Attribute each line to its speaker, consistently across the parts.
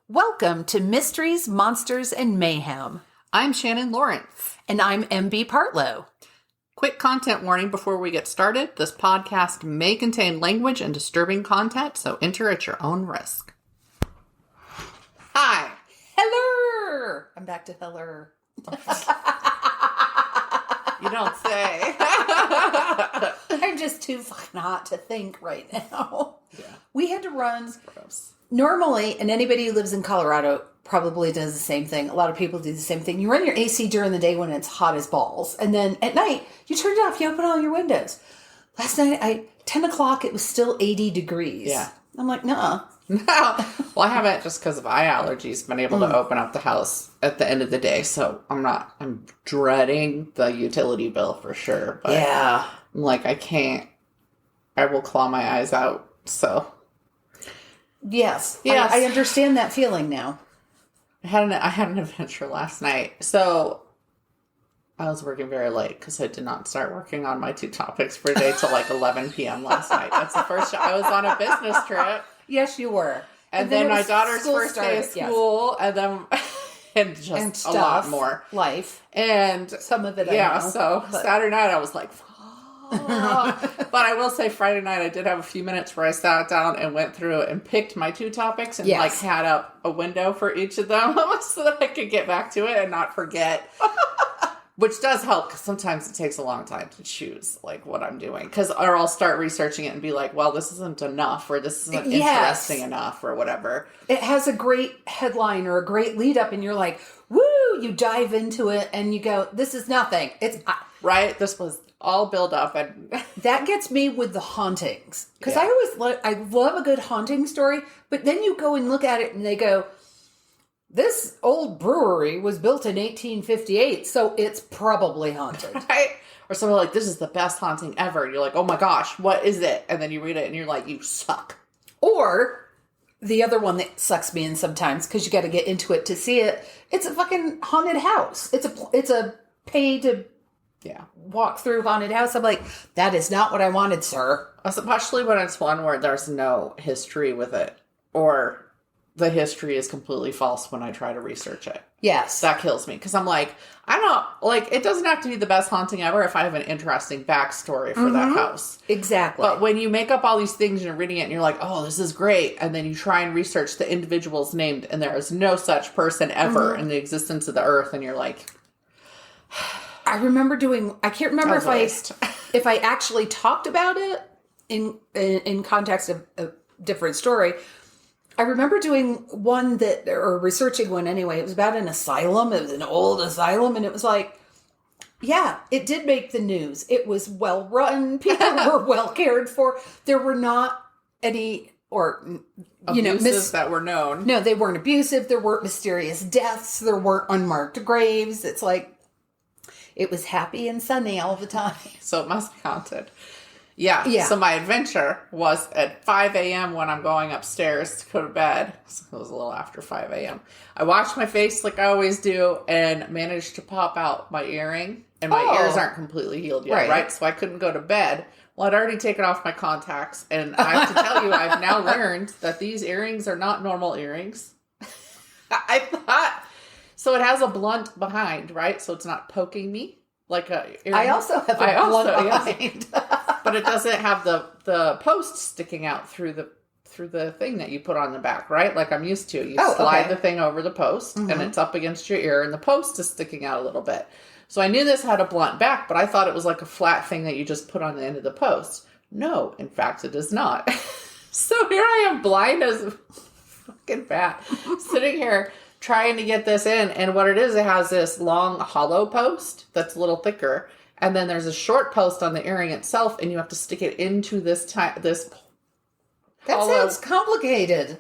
Speaker 1: Welcome to Mysteries, Monsters, and Mayhem.
Speaker 2: I'm Shannon Lawrence.
Speaker 1: And I'm MB Partlow.
Speaker 2: Quick content warning before we get started. This podcast may contain language and disturbing content, so enter at your own risk. Hi.
Speaker 1: Hello. I'm back to hello.
Speaker 2: You don't say.
Speaker 1: I'm just too fucking hot to think right now.
Speaker 2: Yeah.
Speaker 1: We had to run.
Speaker 2: Gross.
Speaker 1: Normally, and anybody who lives in Colorado probably does the same thing. A lot of people do the same thing. You run your AC during the day when it's hot as balls. And then at night, you turn it off. You open all your windows. Last night, 10 o'clock, it was still 80 degrees.
Speaker 2: Yeah.
Speaker 1: I'm like, nah.
Speaker 2: No. Well, I haven't, just because of eye allergies, been able to open up the house at the end of the day. So I'm dreading the utility bill for sure. But
Speaker 1: yeah.
Speaker 2: I'm like, I will claw my eyes out. So.
Speaker 1: Yes.
Speaker 2: Yes.
Speaker 1: I understand that feeling now.
Speaker 2: I had an adventure last night. So I was working very late because I did not start working on my 2 topics for the day till like 11 p.m. last night. That's the first I was on a business trip.
Speaker 1: Yes, you were.
Speaker 2: And then my daughter's first day of school. Yes. And then and just
Speaker 1: and stuff,
Speaker 2: a lot more.
Speaker 1: Life.
Speaker 2: And
Speaker 1: some of it
Speaker 2: I know.
Speaker 1: So
Speaker 2: Saturday night I was like, but I will say Friday night I did have a few minutes where I sat down and went through and picked my 2 topics and like had up a window for each of them so that I could get back to it and not forget. Which does help because sometimes it takes a long time to choose like what I'm doing. Or I'll start researching it and be like, well, this isn't enough or this isn't interesting enough or whatever.
Speaker 1: It has a great headline or a great lead up and you're like, woo, you dive into it and you go, this is nothing. It's
Speaker 2: right. This was all build up and
Speaker 1: that gets me with the hauntings because I love a good haunting story, but then you go and look at it and they go, this old brewery was built in 1858, so it's probably haunted.
Speaker 2: Right? Or someone like, this is the best haunting ever. And you're like, oh my gosh, what is it? And then you read it and you're like, you suck.
Speaker 1: Or the other one that sucks me in sometimes because you got to get into it to see it. It's a fucking haunted house. It's a pay to walk through haunted house. I'm like, that is not what I wanted, sir.
Speaker 2: Especially when it's one where there's no history with it. Or the history is completely false when I try to research it.
Speaker 1: Yes.
Speaker 2: That kills me. Because I'm like, it doesn't have to be the best haunting ever if I have an interesting backstory for that house.
Speaker 1: Exactly.
Speaker 2: But when you make up all these things and you're reading it and you're like, oh, this is great. And then you try and research the individuals named and there is no such person ever in the existence of the earth. And you're like...
Speaker 1: I remember I can't remember if I actually talked about it in context of a different story. I remember doing one or researching one anyway. It was about an asylum. It was an old asylum. And it was like, yeah, it did make the news. It was well run. People were well cared for. There were not any,
Speaker 2: abuses that were known.
Speaker 1: No, they weren't abusive. There weren't mysterious deaths. There weren't unmarked graves. It's like, it was happy and sunny all the time.
Speaker 2: So it must be haunted. Yeah. So my adventure was at 5 a.m. when I'm going upstairs to go to bed. So it was a little after 5 a.m. I washed my face like I always do and managed to pop out my earring. And my ears aren't completely healed yet, right? So I couldn't go to bed. Well, I'd already taken off my contacts. And I have to tell you, I've now learned that these earrings are not normal earrings. I thought... So it has a blunt behind, right? So it's not poking me like a earring.
Speaker 1: I also have a blunt behind.
Speaker 2: But it doesn't have the post sticking out through the thing that you put on the back, right? Like I'm used to. You slide the thing over the post and it's up against your ear and the post is sticking out a little bit. So I knew this had a blunt back, but I thought it was like a flat thing that you just put on the end of the post. No, in fact, it is not. So here I am blind as a fucking bat sitting here trying to get this in. And what it has this long hollow post that's a little thicker. And then there's a short post on the earring itself, and you have to stick it into this
Speaker 1: That
Speaker 2: hollow.
Speaker 1: sounds complicated.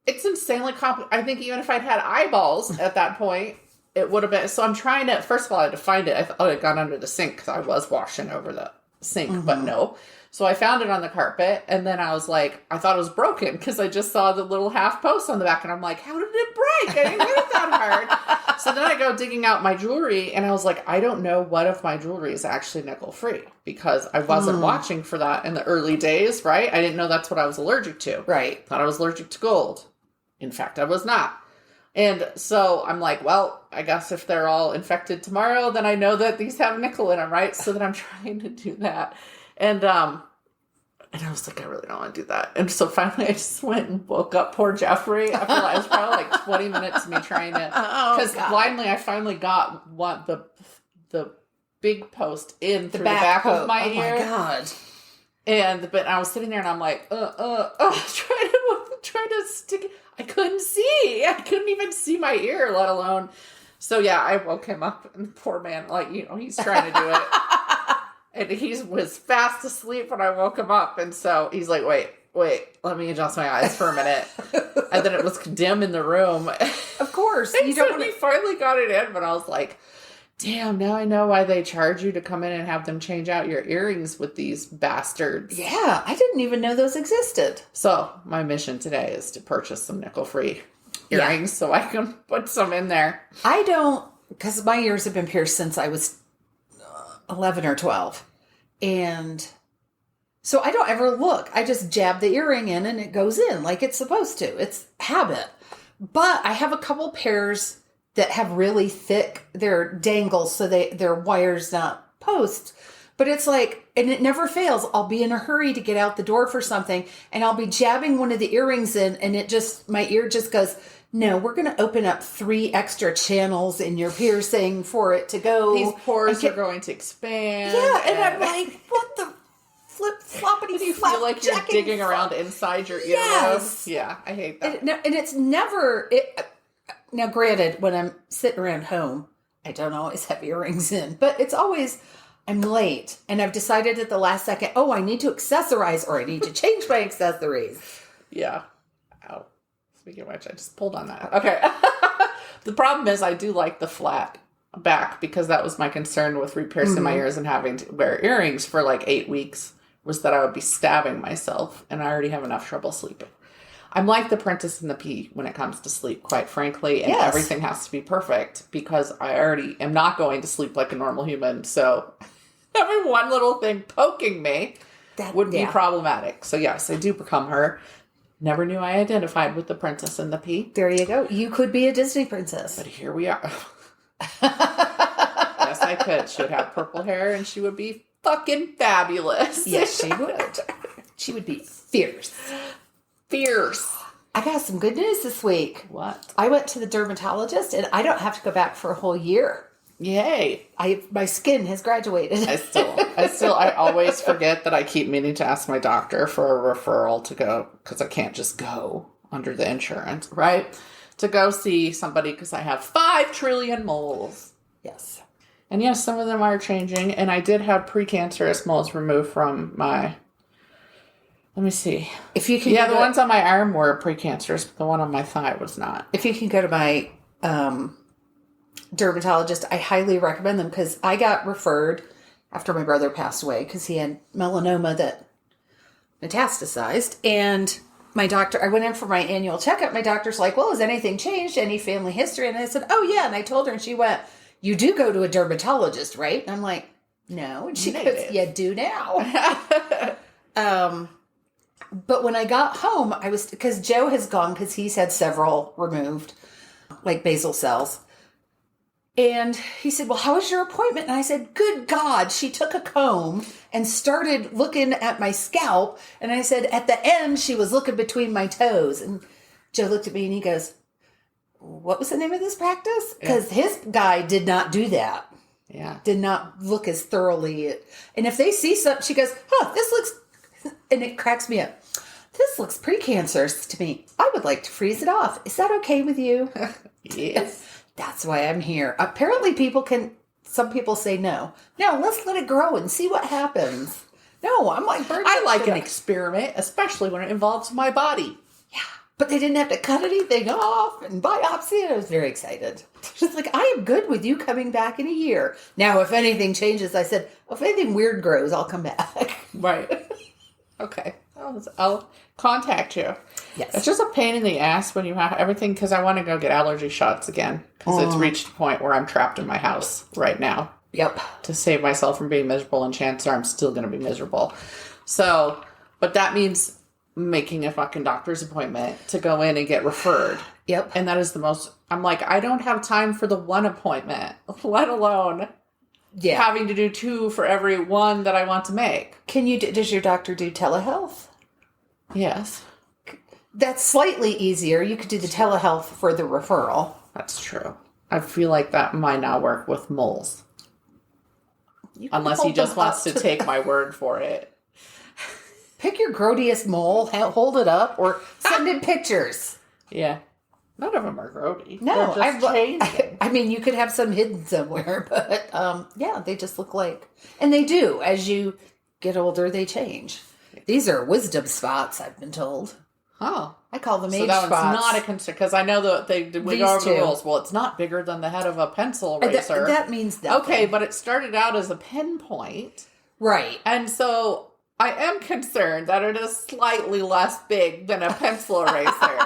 Speaker 2: It's insanely complicated. I think even if I'd had eyeballs at that point, it would have been. So I'm trying to, first of all, I had to find it. I thought it got under the sink because I was washing over the sink, but no. So I found it on the carpet, and then I was like, I thought it was broken because I just saw the little half post on the back, and I'm like, how did it break? I didn't hit it that hard. So then I go digging out my jewelry, and I was like, I don't know what of my jewelry is actually nickel-free because I wasn't watching for that in the early days, right? I didn't know that's what I was allergic to.
Speaker 1: Right.
Speaker 2: Thought I was allergic to gold. In fact, I was not. And so I'm like, well, I guess if they're all infected tomorrow, then I know that these have nickel in them, right? So then I'm trying to do that. And I was like, I really don't want to do that. And so finally I just went and woke up poor Jeffrey. After it was probably like 20 minutes of me trying to, because blindly I finally got the big post in through the back of my ear.
Speaker 1: Oh my God.
Speaker 2: But I was sitting there and I'm like, trying to stick it. I couldn't see. I couldn't even see my ear, let alone. So yeah, I woke him up and poor man, like, he's trying to do it. And he was fast asleep when I woke him up. And so he's like, wait, let me adjust my eyes for a minute. And then it was dim in the room.
Speaker 1: Of course.
Speaker 2: And so he finally got it in, but I was like, damn, now I know why they charge you to come in and have them change out your earrings with these bastards.
Speaker 1: Yeah, I didn't even know those existed.
Speaker 2: So my mission today is to purchase some nickel-free earrings so I can put some in there.
Speaker 1: I don't, because my ears have been pierced since I was 11 or 12. And so I don't ever look. I just jab the earring in and it goes in like it's supposed to. It's habit. But I have a couple pairs that have really thick, they're dangles, so they're wires, not posts. But it's like, and it never fails. I'll be in a hurry to get out the door for something, and I'll be jabbing one of the earrings in, and my ear just goes, no, we're going to open up 3 extra channels in your piercing for it to go.
Speaker 2: These pores are going to expand.
Speaker 1: Yeah, and I'm like, what the flip-floppity
Speaker 2: you feel like you're digging around inside your earlobe?
Speaker 1: Yes.
Speaker 2: Yeah, I hate that.
Speaker 1: And it's never... Now, granted, when I'm sitting around home, I don't always have earrings in, but it's always, I'm late, and I've decided at the last second, I need to accessorize, or I need to change my accessories.
Speaker 2: Yeah. Ow. Speaking of which, I just pulled on that. Okay. The problem is I do like the flat back, because that was my concern with re-piercing my ears and having to wear earrings for like 8 weeks, was that I would be stabbing myself, and I already have enough trouble sleeping. I'm like the Princess and the Pea when it comes to sleep, quite frankly, and everything has to be perfect, because I already am not going to sleep like a normal human. So having one little thing poking me would be problematic. So yes, I do become her. Never knew I identified with the Princess and the Pea.
Speaker 1: There you go. You could be a Disney princess.
Speaker 2: But here we are. Yes, I could. She would have purple hair and she would be fucking fabulous.
Speaker 1: Yes, she would. She would be fierce. I got some good news this week.
Speaker 2: What?
Speaker 1: I went to the dermatologist and I don't have to go back for a whole year.
Speaker 2: Yay.
Speaker 1: My skin has graduated.
Speaker 2: I always forget that I keep meaning to ask my doctor for a referral to go, because I can't just go under the insurance, right? To go see somebody, because I have 5 trillion moles.
Speaker 1: Yes.
Speaker 2: And yes, some of them are changing. And I did have precancerous moles removed from my... Let me see.
Speaker 1: If you can,
Speaker 2: the ones on my arm were precancerous, but the one on my thigh was not.
Speaker 1: If you can go to my dermatologist, I highly recommend them, because I got referred after my brother passed away because he had melanoma that metastasized. And my doctor, I went in for my annual checkup. My doctor's like, well, has anything changed? Any family history? And I said, oh, yeah. And I told her, and she went, you do go to a dermatologist, right? And I'm like, no. And she goes, you do now. But when I got home, because Joe has gone, because he's had several removed, like basal cells. And he said, well, how was your appointment? And I said, good God, she took a comb and started looking at my scalp. And I said, at the end, she was looking between my toes. And Joe looked at me and he goes, what was the name of this practice? Because his guy did not do that.
Speaker 2: Yeah.
Speaker 1: Did not look as thoroughly. And if they see something, she goes, this looks, and it cracks me up. This looks precancerous to me. I would like to freeze it off. Is that okay with you?
Speaker 2: Yes.
Speaker 1: That's why I'm here. Apparently some people say no. No, let's let it grow and see what happens. No, I'm like,
Speaker 2: I like an experiment, especially when it involves my body.
Speaker 1: Yeah. But they didn't have to cut anything off and biopsy. I was very excited. She's like, I am good with you coming back in a year. Now, if anything changes, I said, if anything weird grows, I'll come back.
Speaker 2: Right. Okay. I'll contact you.
Speaker 1: Yes.
Speaker 2: It's just a pain in the ass when you have everything, because I want to go get allergy shots again, because it's reached a point where I'm trapped in my house right now.
Speaker 1: Yep.
Speaker 2: To save myself from being miserable, and chances are I'm still going to be miserable. So, but that means making a fucking doctor's appointment to go in and get referred.
Speaker 1: Yep.
Speaker 2: And that is the most, I'm like, I don't have time for the one appointment, let alone having to do 2 for every one that I want to make.
Speaker 1: Does your doctor do telehealth?
Speaker 2: Yes.
Speaker 1: That's slightly easier. You could do the telehealth for the referral.
Speaker 2: That's true. I feel like that might not work with moles. Unless he just wants to take my word for it.
Speaker 1: Pick your grodiest mole, hold it up, or send in pictures.
Speaker 2: Yeah. None of them are grody.
Speaker 1: No,
Speaker 2: they're just changing.
Speaker 1: I mean, you could have some hidden somewhere, but they just look like, and they do. As you get older, they change. These are wisdom spots, I've been told.
Speaker 2: Oh,
Speaker 1: I call them age
Speaker 2: spots. So that
Speaker 1: spots.
Speaker 2: one's not a concern because I know that we go over the rules. Well, it's not bigger than the head of a pencil eraser.
Speaker 1: That means nothing.
Speaker 2: Okay, but it started out as a pinpoint,
Speaker 1: right?
Speaker 2: And so I am concerned that it is slightly less big than a pencil eraser.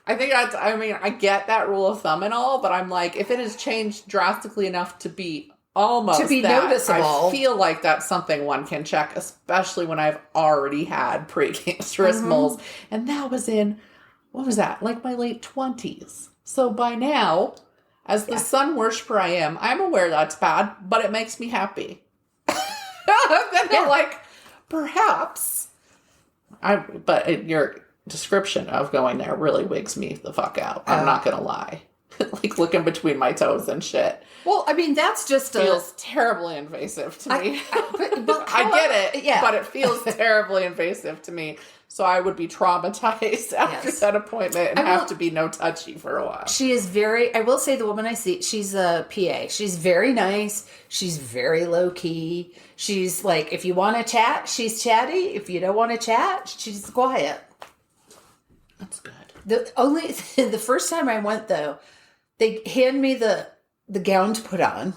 Speaker 2: I think that's, I mean, I get that rule of thumb and all, but I'm like, if it has changed drastically enough to be almost
Speaker 1: noticeable,
Speaker 2: I feel like that's something one can check, especially when I've already had precancerous moles. And that was in, what was that? Like my late 20s. So by now, as the sun worshiper I am, I'm aware that's bad, but it makes me happy. Then I'm like, perhaps. But your description of going there really wigs me the fuck out. I'm not gonna lie. Like looking between my toes and shit.
Speaker 1: Well, I mean, that's just
Speaker 2: feels terribly invasive to me.
Speaker 1: But
Speaker 2: I get it, but it feels terribly invasive to me. So I would be traumatized after that appointment and have to be no touchy for a while.
Speaker 1: She is I will say the woman I see, she's a PA. She's very nice. She's very low key. She's like, if you want to chat, she's chatty. If you don't want to chat, she's quiet.
Speaker 2: That's good.
Speaker 1: The first time I went though, they hand me the gown to put on.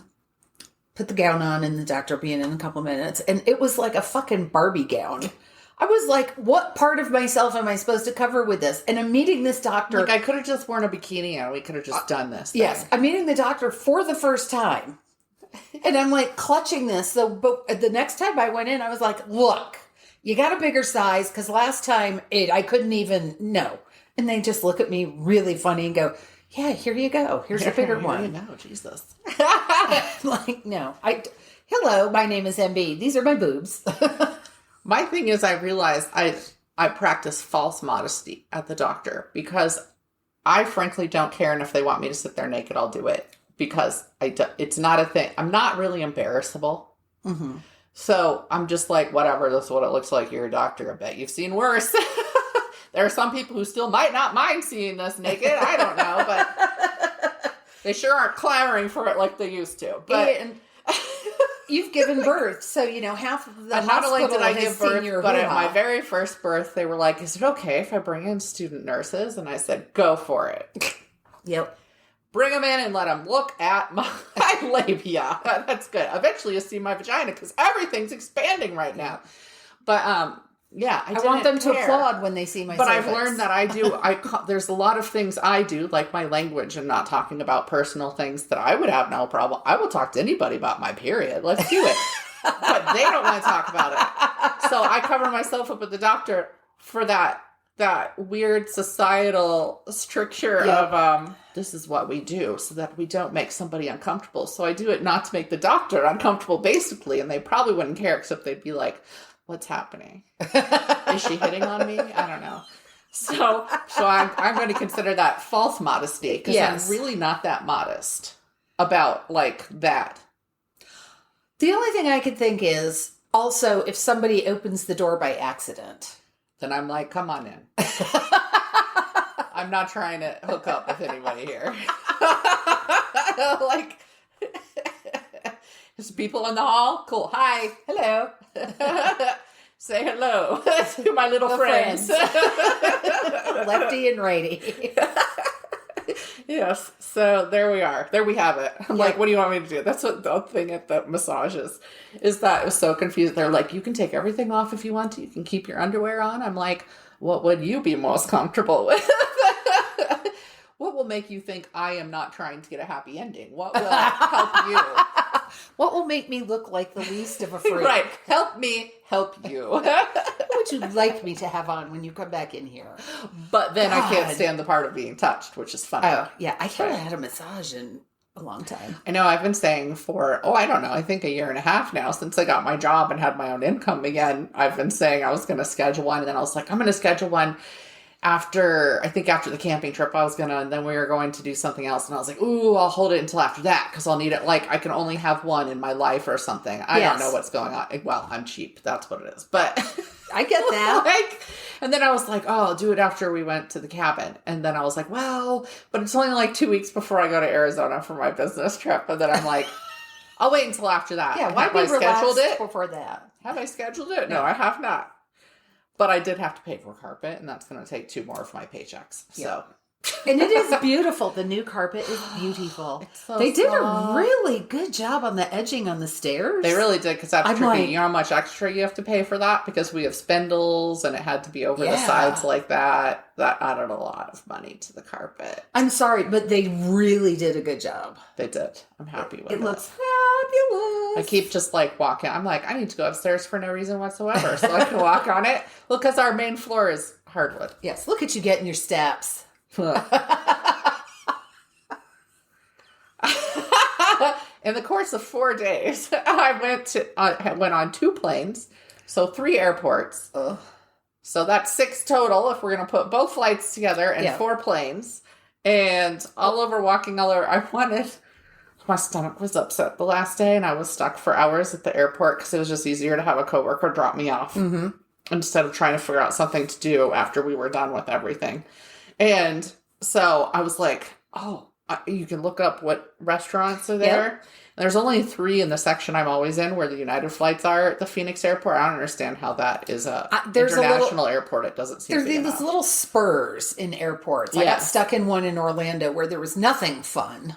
Speaker 1: Put the gown on and the doctor will be in a couple minutes. And it was like a fucking Barbie gown. I was like, what part of myself am I supposed to cover with this? And I'm meeting this doctor.
Speaker 2: Like, I could have just worn a bikini and we could have just done this.
Speaker 1: Yes. I'm meeting the doctor for the first time. And I'm like clutching this. So, but the next time I went in, I was like, look, you got a bigger size. Because last time I couldn't even, no. And they just look at me really funny and go, yeah, here you go. Here's a bigger one.
Speaker 2: No, Jesus.
Speaker 1: I'm like, no. Hello, my name is MB. These are my boobs.
Speaker 2: My thing is, I realized I practice false modesty at the doctor because I frankly don't care. And if they want me to sit there naked, I'll do it because it's not a thing. I'm not really embarrassable. Mm-hmm. So I'm just like, whatever, this is what it looks like. You're a doctor. I bet you've seen worse. There are some people who still might not mind seeing this naked. I don't know, but they sure aren't clamoring for it like they used to. But
Speaker 1: you've given birth, so half of the hospital
Speaker 2: not only did I give birth, but
Speaker 1: hoo-ha.
Speaker 2: At my very first birth, they were like, "Is it okay if I bring in student nurses?" And I said, "Go for it."
Speaker 1: Yep.
Speaker 2: Bring them in and let them look at my labia. That's good. Eventually, you'll see my vagina because everything's expanding right now. But yeah, I
Speaker 1: want them to applaud when they see my.
Speaker 2: But
Speaker 1: cervix.
Speaker 2: I've learned that I do. There's a lot of things I do, like my language and not talking about personal things that I would have no problem. I will talk to anybody about my period. Let's do it. But they don't want to talk about it. So I cover myself up with the doctor for that weird societal stricture of this is what we do so that we don't make somebody uncomfortable. So I do it not to make the doctor uncomfortable, basically, and they probably wouldn't care except they'd be like, what's happening? Is she hitting on me? I don't know. So I'm going to consider that false modesty because I'm really not that modest about like that.
Speaker 1: The only thing I could think is also if somebody opens the door by accident.
Speaker 2: Then I'm like, come on in. I'm not trying to hook up with anybody here. Like, there's people in the hall. Cool. Hi. Hello. Say hello to my little friends.
Speaker 1: Lefty and righty.
Speaker 2: Yes. So there we are. There we have it. I'm like, what do you want me to do? That's what the thing at the massages is that it was so confused. They're like, you can take everything off if you want to. You can keep your underwear on. I'm like, what would you be most comfortable with? What will make you think I am not trying to get a happy ending? What will help you?
Speaker 1: What will make me look like the least of a freak?
Speaker 2: Right. Help me help you.
Speaker 1: Which you like me to have on when you come back in here?
Speaker 2: But then I can't stand the part of being touched, which is funny.
Speaker 1: Oh, yeah. I haven't had a massage in a long time.
Speaker 2: I know I've been saying for, I don't know, I think a year and a half now since I got my job and had my own income again. I've been saying I was going to schedule one. And then I was like, I'm going to schedule one after the camping trip and then we were going to do something else. And I was like, ooh, I'll hold it until after that because I'll need it. Like I can only have one in my life or something. I don't know what's going on. Well, I'm cheap. That's what it is. But
Speaker 1: I get that.
Speaker 2: And then I was like, oh, I'll do it after we went to the cabin. And then I was like, well, but it's only like 2 weeks before I go to Arizona for my business trip. And then I'm like, I'll wait until after that.
Speaker 1: Yeah, why be relaxed before that?
Speaker 2: Have I scheduled it? No, I have not. But I did have to pay for carpet, and that's going to take 2 more of my paychecks. So,
Speaker 1: and it is beautiful. The new carpet is beautiful. They did a really good job on the edging on the stairs.
Speaker 2: They really did, because that's tricky. Like, you know how much extra you have to pay for that? Because we have spindles, and it had to be over the sides like that. That added a lot of money to the carpet.
Speaker 1: I'm sorry, but they really did a good job.
Speaker 2: They did. I'm happy with it.
Speaker 1: It looks fabulous.
Speaker 2: I keep just like walking. I'm like, I need to go upstairs for no reason whatsoever so I can walk on it. Well, because our main floor is hardwood.
Speaker 1: Yes, look at you getting your steps.
Speaker 2: In the course of 4 days, I went on 2 planes, so 3 airports.
Speaker 1: Ugh.
Speaker 2: So that's 6 total if we're going to put both flights together and 4 planes. And walking all over. My stomach was upset the last day, and I was stuck for hours at the airport because it was just easier to have a coworker drop me off instead of trying to figure out something to do after we were done with everything. And so I was like, you can look up what restaurants are there. Yep. There's only 3 in the section I'm always in where the United flights are at the Phoenix airport. I don't understand how that is international airport. It doesn't seem to be
Speaker 1: these little spurs in airports. I got stuck in one in Orlando where there was nothing fun.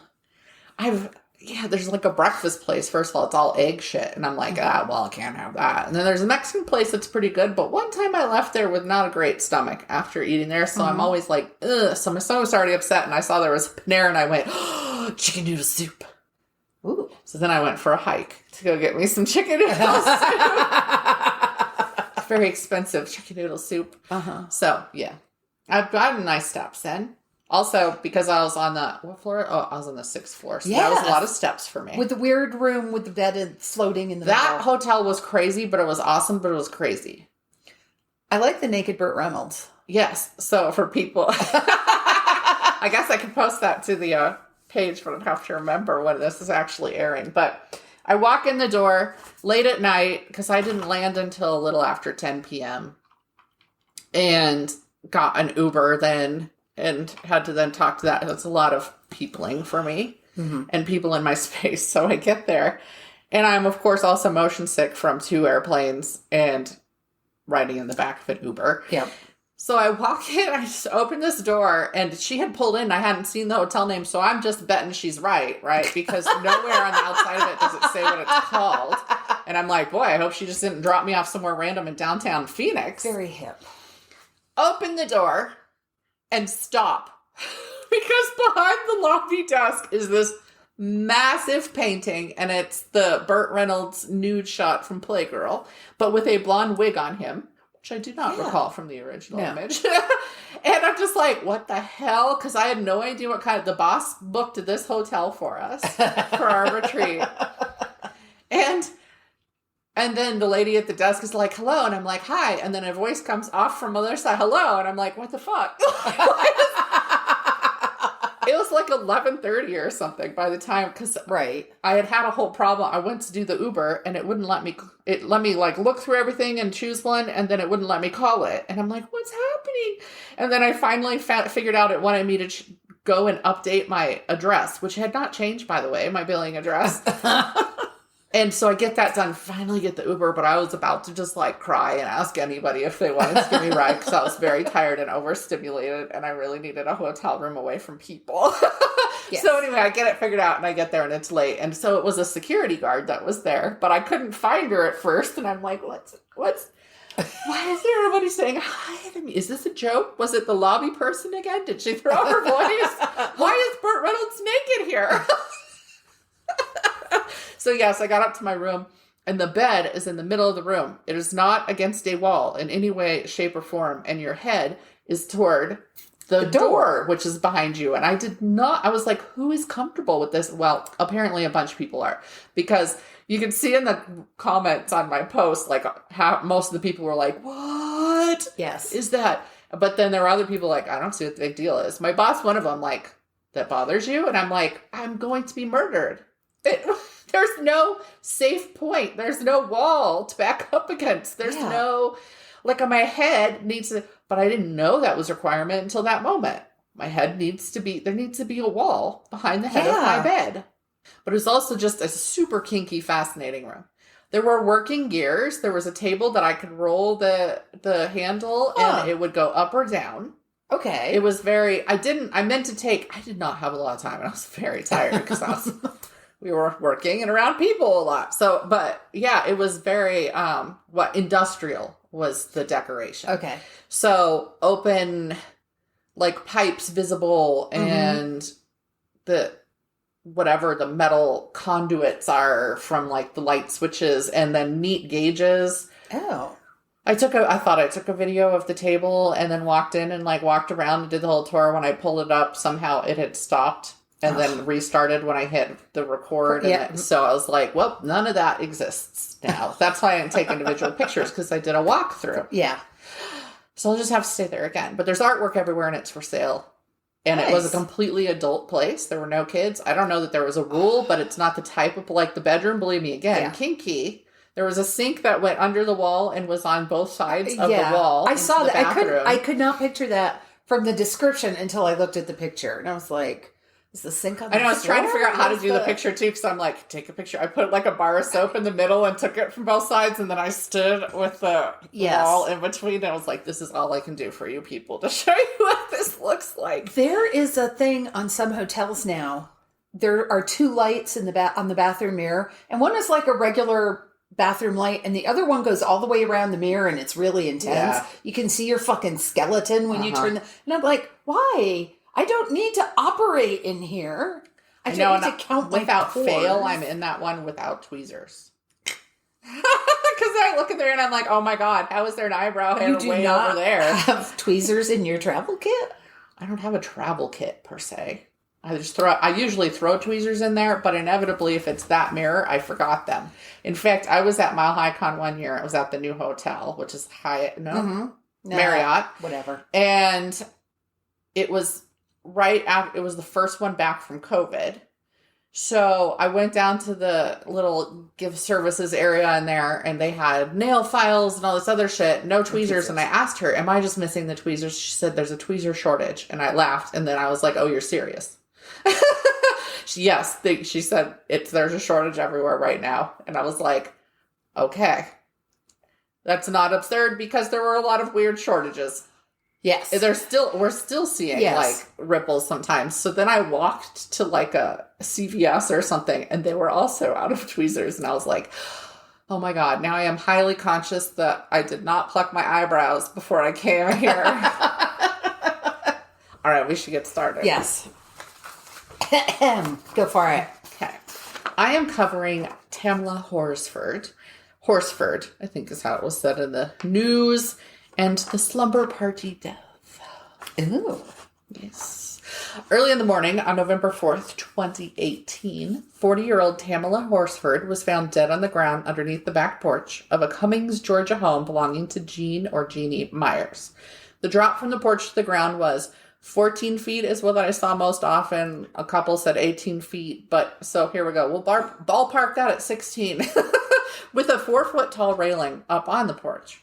Speaker 2: There's like a breakfast place. First of all, it's all egg shit. And I'm like, I can't have that. And then there's a Mexican place that's pretty good. But one time I left there with not a great stomach after eating there. So I'm always like, ugh. So my stomach's already upset. And I saw there was a Panera and I went, chicken noodle soup.
Speaker 1: Ooh.
Speaker 2: So then I went for a hike to go get me some chicken noodle soup. It's very expensive chicken noodle soup. So yeah, I've gotten nice steps in. Also, because I was on what floor? Oh, I was on the 6th floor. So that was a lot of steps for me.
Speaker 1: With the weird room with the bed floating in the
Speaker 2: middle.
Speaker 1: That
Speaker 2: hotel was crazy, but it was awesome, but it was crazy.
Speaker 1: I like the naked Burt Reynolds.
Speaker 2: Yes. So for people, I guess I could post that to the page, but I'd have to remember when this is actually airing. But I walk in the door late at night because I didn't land until a little after 10 p.m. and got an Uber then. And had to then talk to that. It's a lot of peopling for me and people in my space. So I get there. And I'm, of course, also motion sick from 2 airplanes and riding in the back of an Uber.
Speaker 1: Yep.
Speaker 2: So I walk in, I just open this door, and she had pulled in. I hadn't seen the hotel name, so I'm just betting she's right? Because nowhere on the outside of it does it say what it's called. And I'm like, boy, I hope she just didn't drop me off somewhere random in downtown Phoenix.
Speaker 1: Very hip.
Speaker 2: Open the door. And stop. Because behind the lobby desk is this massive painting, and it's the Burt Reynolds nude shot from Playgirl, but with a blonde wig on him, which I do not recall from the original image. And I'm just like, what the hell? Because I had no idea what kind of... The boss booked this hotel for us for our retreat. And then the lady at the desk is like, hello. And I'm like, hi. And then a voice comes off from the other side, hello. And I'm like, what the fuck? It was like 11:30 or something by the time, because I had a whole problem. I went to do the Uber and it wouldn't let me, like look through everything and choose one, and then it wouldn't let me call it. And I'm like, what's happening? And then I finally figured out it wanted me to go and update my address, which had not changed, by the way, my billing address. And so I get that done, finally get the Uber, but I was about to just like cry and ask anybody if they wanted to give me a ride because I was very tired and overstimulated and I really needed a hotel room away from people. Yes. So anyway, I get it figured out and I get there and it's late. And so it was a security guard that was there, but I couldn't find her at first. And I'm like, why is there everybody saying hi to me? Is this a joke? Was it the lobby person again? Did she throw her voice? Why is Burt Reynolds naked here? So yes, I got up to my room And the bed is in the middle of the room. It is not against a wall in any way, shape, or form. And your head is toward the door, which is behind you. And I was like, who is comfortable with this? Well, apparently a bunch of people are. Because you can see in the comments on my post, like, how most of the people were like, what?
Speaker 1: Yes.
Speaker 2: Is that? But then there were other people like, I don't see what the big deal is. My boss, one of them, like, that bothers you? And I'm like, I'm going to be murdered. There's no safe point. There's no wall to back up against. There's no, like, my head needs to, but I didn't know that was a requirement until that moment. My head there needs to be a wall behind the head of my bed. But it was also just a super kinky, fascinating room. There were working gears. There was a table that I could roll the handle and it would go up or down.
Speaker 1: Okay.
Speaker 2: It was I did not have a lot of time and I was very tired because we were working and around people a lot. So, but yeah, it was very, industrial was the decoration.
Speaker 1: Okay.
Speaker 2: So open, like, pipes visible and whatever the metal conduits are from, like, the light switches, and then neat gauges.
Speaker 1: Oh.
Speaker 2: I thought I took a video of the table and then walked in and, like, walked around and did the whole tour. When I pulled it up, somehow it had stopped and then restarted when I hit the record. So I was like, well, none of that exists now. That's why I didn't take individual pictures, because I did a walkthrough.
Speaker 1: Yeah.
Speaker 2: So I'll just have to stay there again. But there's artwork everywhere and it's for sale. And It was a completely adult place. There were no kids. I don't know that there was a rule, but it's not the type of, like, the bedroom. Believe me, again, kinky. There was a sink that went under the wall and was on both sides of the wall.
Speaker 1: I saw that. I could not picture that from the description until I looked at the picture. And I was like, is the sink on the floor?
Speaker 2: I was trying to figure out how to do the picture, too, because I'm like, take a picture. I put, like, a bar of soap in the middle and took it from both sides, and then I stood with the wall in between, and I was like, this is all I can do for you people to show you what this looks like.
Speaker 1: There is a thing on some hotels now. There are two lights in on the bathroom mirror, and one is like a regular bathroom light, and the other one goes all the way around the mirror, and it's really intense. Yeah. You can see your fucking skeleton when you turn and I'm like, why? I don't need to operate in here. I don't need to count
Speaker 2: without fail. I'm in that one without tweezers. Because I look at there and I'm like, oh my God, how is there an eyebrow hair way over there?
Speaker 1: Have tweezers in your travel kit?
Speaker 2: I don't have a travel kit per se. I usually throw tweezers in there, but inevitably, if it's that mirror, I forgot them. In fact, I was at Mile High Con one year. I was at the new hotel, which is Marriott,
Speaker 1: whatever,
Speaker 2: and it was right after. It was the first one back from COVID. So I went down to the little gift services area in there, and they had nail files and all this other shit. No tweezers. And I asked her, am I just missing the tweezers? She said, there's a tweezer shortage. And I laughed. And then I was like, oh, you're serious? Yes. She said, there's a shortage everywhere right now. And I was like, okay. That's not absurd, because there were a lot of weird shortages.
Speaker 1: Yes.
Speaker 2: We're still seeing like ripples sometimes. So then I walked to like a CVS or something, and they were also out of tweezers. And I was like, oh my God, now I am highly conscious that I did not pluck my eyebrows before I came here. All right, we should get started.
Speaker 1: Yes. Go for it.
Speaker 2: Okay. I am covering Tamla Horsford, I think is how it was said in the news. And the slumber party death.
Speaker 1: Ooh.
Speaker 2: Yes. Early in the morning on November 4th, 2018, 40-year-old Tamla Horsford was found dead on the ground underneath the back porch of a Cummings, Georgia home belonging to Jeannie Myers. The drop from the porch to the ground was 14 feet is what I saw most often. A couple said 18 feet. But so here we go. We'll ballpark that at 16 with a 4-foot tall railing up on the porch.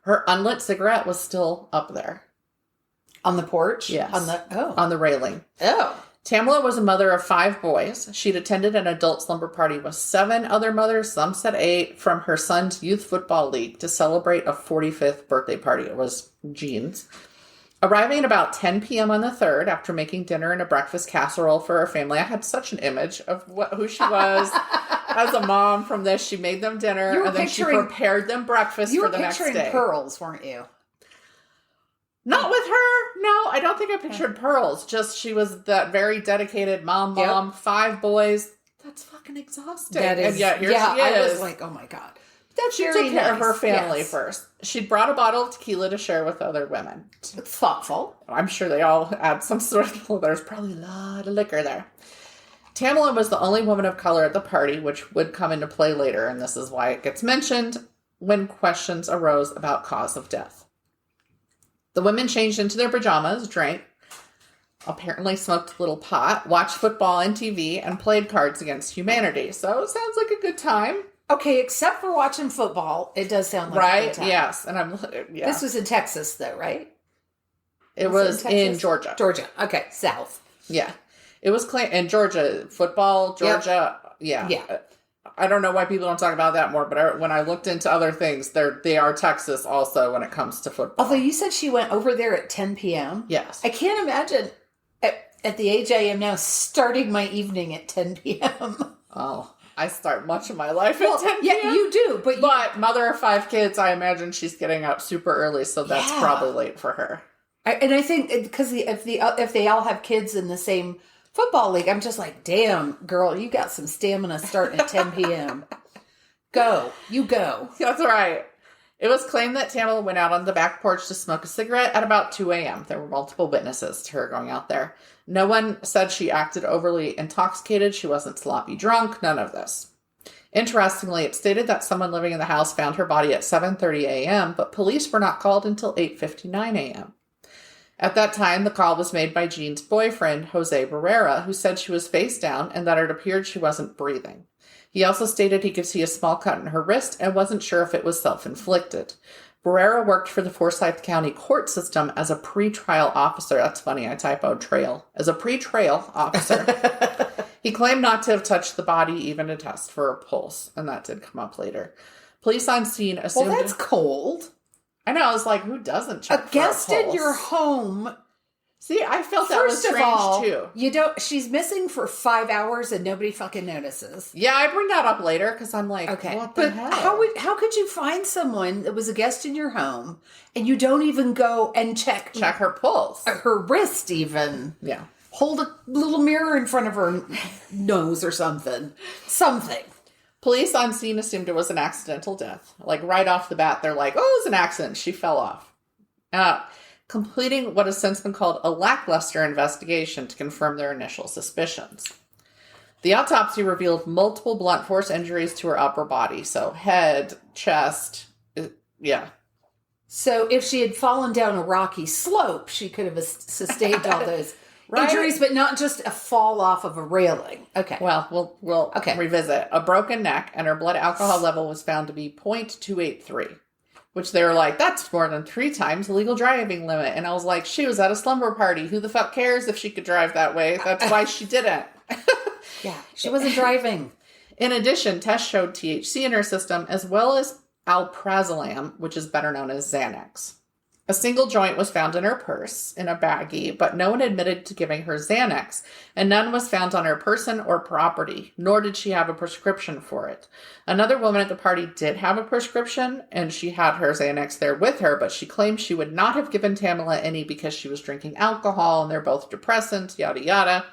Speaker 2: Her unlit cigarette was still up there.
Speaker 1: On the porch?
Speaker 2: Yes.
Speaker 1: On
Speaker 2: the railing.
Speaker 1: Oh.
Speaker 2: Tamla was a mother of 5 boys. She'd attended an adult slumber party with 7 other mothers, some said 8, from her son's youth football league to celebrate a 45th birthday party. It was Jean's. Arriving at about 10 p.m. on the 3rd, after making dinner and a breakfast casserole for her family, I had such an image of who she was as a mom from this. She made them dinner, and then she prepared them breakfast for the next day.
Speaker 1: You were picturing Pearls, weren't you?
Speaker 2: Not with her. No, I don't think I pictured Pearls. Just she was that very dedicated mom, 5 boys. That's fucking exhausting.
Speaker 1: That is,
Speaker 2: and yet here she is.
Speaker 1: I was like, oh my God. That's
Speaker 2: she
Speaker 1: very
Speaker 2: took care
Speaker 1: nice.
Speaker 2: of her family first. She'd brought a bottle of tequila to share with other women.
Speaker 1: It's thoughtful.
Speaker 2: I'm sure they all had some sort of, well, there's probably a lot of liquor there. Tamla was the only woman of color at the party, which would come into play later, and this is why it gets mentioned when questions arose about cause of death. The women changed into their pajamas, drank, apparently smoked a little pot, watched football and TV, and played Cards Against Humanity. So it sounds like a good time.
Speaker 1: Okay, except for watching football, it does sound like a good time.
Speaker 2: Yes, and
Speaker 1: This was in Texas, though, right?
Speaker 2: It was in Georgia.
Speaker 1: Georgia. Okay, south.
Speaker 2: Yeah, it was in Georgia. Football, Georgia. Yep. Yeah. I don't know why people don't talk about that more, but when I looked into other things, they are Texas also when it comes to football.
Speaker 1: Although you said she went over there at 10 p.m.
Speaker 2: Yes,
Speaker 1: I can't imagine at the age I am now starting my evening at 10 p.m.
Speaker 2: Oh. I start much of my life at 10 p.m.
Speaker 1: Yeah, you do.
Speaker 2: But mother of 5 kids, I imagine she's getting up super early, so that's probably late for her.
Speaker 1: And I think because if they all have kids in the same football league, I'm just like, damn, girl, you got some stamina starting at 10 p.m. Go. You go.
Speaker 2: That's right. It was claimed that Tamla went out on the back porch to smoke a cigarette at about 2 a.m. There were multiple witnesses to her going out there. No one said she acted overly intoxicated. She wasn't sloppy drunk. None of this. Interestingly, it stated that someone living in the house found her body at 7:30 a.m., but police were not called until 8:59 a.m. At that time, the call was made by Jean's boyfriend, Jose Barrera, who said she was face down and that it appeared she wasn't breathing. He also stated he could see a small cut in her wrist and wasn't sure if it was self-inflicted. Barrera worked for the Forsyth County court system as a pretrial officer. That's funny, I typoed trail. As a pretrial officer. He claimed not to have touched the body even to test for a pulse, and that did come up later. Police on scene assumed...
Speaker 1: Well, that's cold.
Speaker 2: I know, I was like, who doesn't check for a pulse?
Speaker 1: A guest in your home...
Speaker 2: See, I felt that was strange, too.
Speaker 1: You don't... She's missing for 5 hours and nobody fucking notices.
Speaker 2: Yeah, I bring that up later because I'm like, okay, what the hell?
Speaker 1: How could you find someone that was a guest in your home and you don't even go and check
Speaker 2: her pulse?
Speaker 1: Her wrist, even.
Speaker 2: Yeah.
Speaker 1: Hold a little mirror in front of her nose or something. Something.
Speaker 2: Police on scene assumed it was an accidental death. Like, right off the bat, they're like, oh, it was an accident. She fell off. Completing what has since been called a lackluster investigation to confirm their initial suspicions. The autopsy revealed multiple blunt force injuries to her upper body. So head, chest, yeah.
Speaker 1: So if she had fallen down a rocky slope, she could have sustained all those injuries, but not just a fall off of a railing. Okay.
Speaker 2: Well, we'll revisit. A broken neck and her blood alcohol level was found to be 0.283. Which they were like, that's more than 3 times the legal driving limit. And I was like, she was at a slumber party. Who the fuck cares if she could drive that way? That's why she didn't.
Speaker 1: Yeah, she wasn't driving.
Speaker 2: In addition, tests showed THC in her system, as well as alprazolam, which is better known as Xanax. A single joint was found in her purse, in a baggie, but no one admitted to giving her Xanax, and none was found on her person or property, nor did she have a prescription for it. Another woman at the party did have a prescription, and she had her Xanax there with her, but she claimed she would not have given Tamla any because she was drinking alcohol, and they're both depressants, yada yada.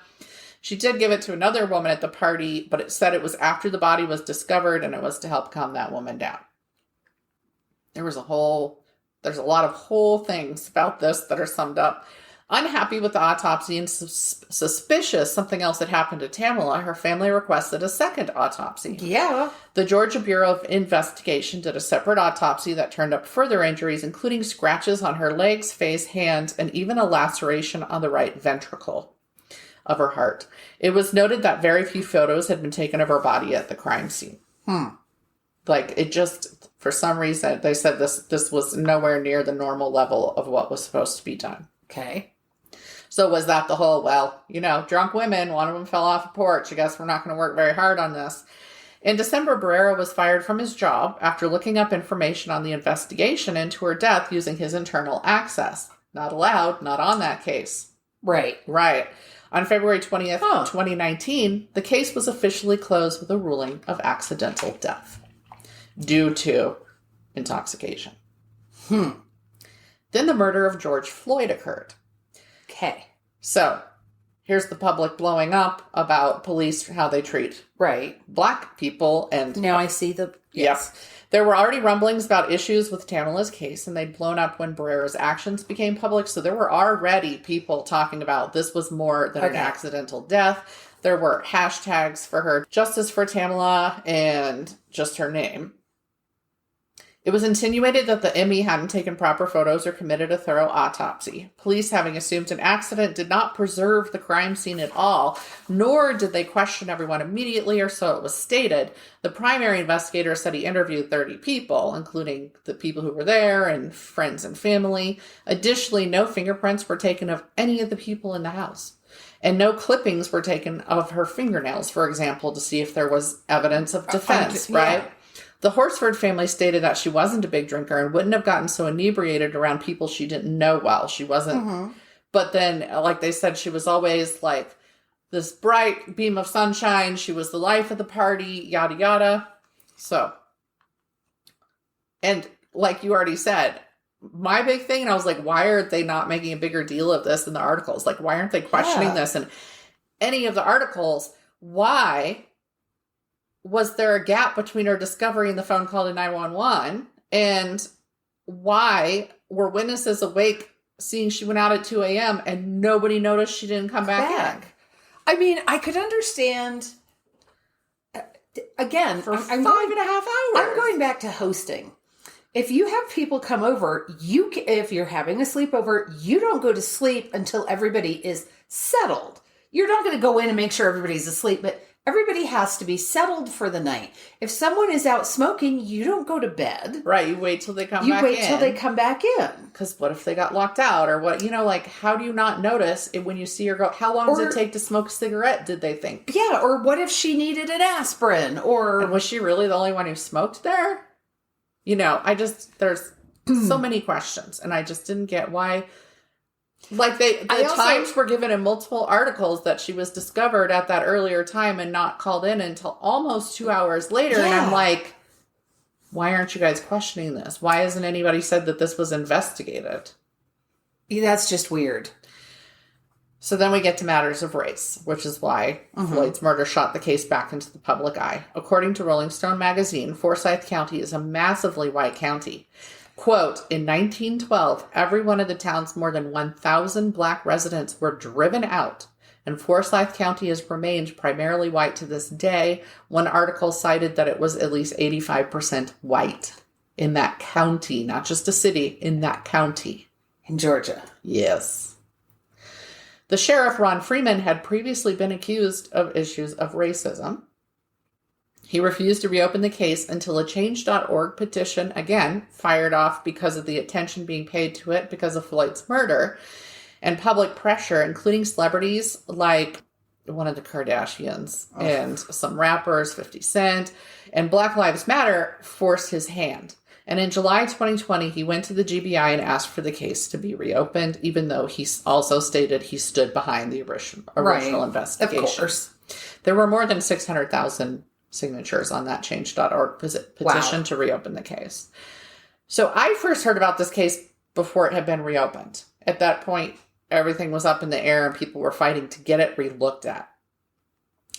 Speaker 2: She did give it to another woman at the party, but it said it was after the body was discovered, and it was to help calm that woman down. There's a lot of whole things about this that are summed up. Unhappy with the autopsy and suspicious something else had happened to Tamla, her family requested a second autopsy.
Speaker 1: Yeah.
Speaker 2: The Georgia Bureau of Investigation did a separate autopsy that turned up further injuries, including scratches on her legs, face, hands, and even a laceration on the right ventricle of her heart. It was noted that very few photos had been taken of her body at the crime scene. Like, it just, for some reason, they said this was nowhere near the normal level of what was supposed to be done.
Speaker 1: Okay.
Speaker 2: So was that the whole, drunk women, one of them fell off a porch. I guess we're not going to work very hard on this. In December, Barrera was fired from his job after looking up information on the investigation into her death using his internal access. Not allowed, not on that case.
Speaker 1: Right.
Speaker 2: On February 20th, 2019, the case was officially closed with a ruling of accidental death due to intoxication. Then the murder of George Floyd occurred.
Speaker 1: Okay.
Speaker 2: So, here's the public blowing up about police, how they treat Black people. And
Speaker 1: now I see the... Yes.
Speaker 2: Yep. There were already rumblings about issues with Tamla's case, and they'd blown up when Barrera's actions became public. So there were already people talking about this was more than an accidental death. There were hashtags for her, Justice for Tamla, and just her name. It was insinuated that the ME hadn't taken proper photos or committed a thorough autopsy. Police, having assumed an accident, did not preserve the crime scene at all, nor did they question everyone immediately, or so it was stated. The primary investigator said he interviewed 30 people, including the people who were there and friends and family. Additionally, no fingerprints were taken of any of the people in the house. And no clippings were taken of her fingernails, for example, to see if there was evidence of defense, right? The Horsford family stated that she wasn't a big drinker and wouldn't have gotten so inebriated around people she didn't know well. She wasn't. But then, like they said, she was always like this bright beam of sunshine. She was the life of the party, yada, yada. So, and like you already said, my big thing, and I was like, why are they not making a bigger deal of this in the articles? Like, why aren't they questioning this in any of the articles? Why was there a gap between her discovery and the phone call to 911? And why were witnesses awake seeing she went out at 2 a.m. and nobody noticed she didn't come back in?
Speaker 1: I mean, I could understand, again,
Speaker 2: for 5.5 hours.
Speaker 1: I'm going back to hosting. If you have people come over, if you're having a sleepover, you don't go to sleep until everybody is settled. You're not going to go in and make sure everybody's asleep, but everybody has to be settled for the night. If someone is out smoking, you don't go to bed.
Speaker 2: Right. You wait till they come back in.
Speaker 1: You wait till they come back in.
Speaker 2: Because what if they got locked out? Or what, like, how do you not notice it when you see her go, how long does it take to smoke a cigarette, did they think?
Speaker 1: Yeah. Or what if she needed an aspirin?
Speaker 2: And was she really the only one who smoked there? There's so many questions. And I just didn't get why... Like the times were given in multiple articles that she was discovered at that earlier time and not called in until almost 2 hours later. Yeah. And I'm like, why aren't you guys questioning this? Why hasn't anybody said that this was investigated?
Speaker 1: Yeah, that's just weird.
Speaker 2: So then we get to matters of race, which is why Floyd's murder shot the case back into the public eye. According to Rolling Stone magazine, Forsyth County is a massively white county. Quote, in 1912, every one of the town's more than 1,000 Black residents were driven out, and Forsyth County has remained primarily white to this day. One article cited that it was at least 85% white in that county, not just a city, in that county.
Speaker 1: In Georgia.
Speaker 2: Yes. The sheriff, Ron Freeman, had previously been accused of issues of racism. He refused to reopen the case until a Change.org petition, again, fired off because of the attention being paid to it because of Floyd's murder, and public pressure, including celebrities like one of the Kardashians and some rappers, 50 Cent, and Black Lives Matter forced his hand. And in July 2020, he went to the GBI and asked for the case to be reopened, even though he also stated he stood behind the original investigation. Of course. There were more than 600,000 signatures on that Change.org petition to reopen the case. So I first heard about this case before it had been reopened. At that point, everything was up in the air and people were fighting to get it re-looked at.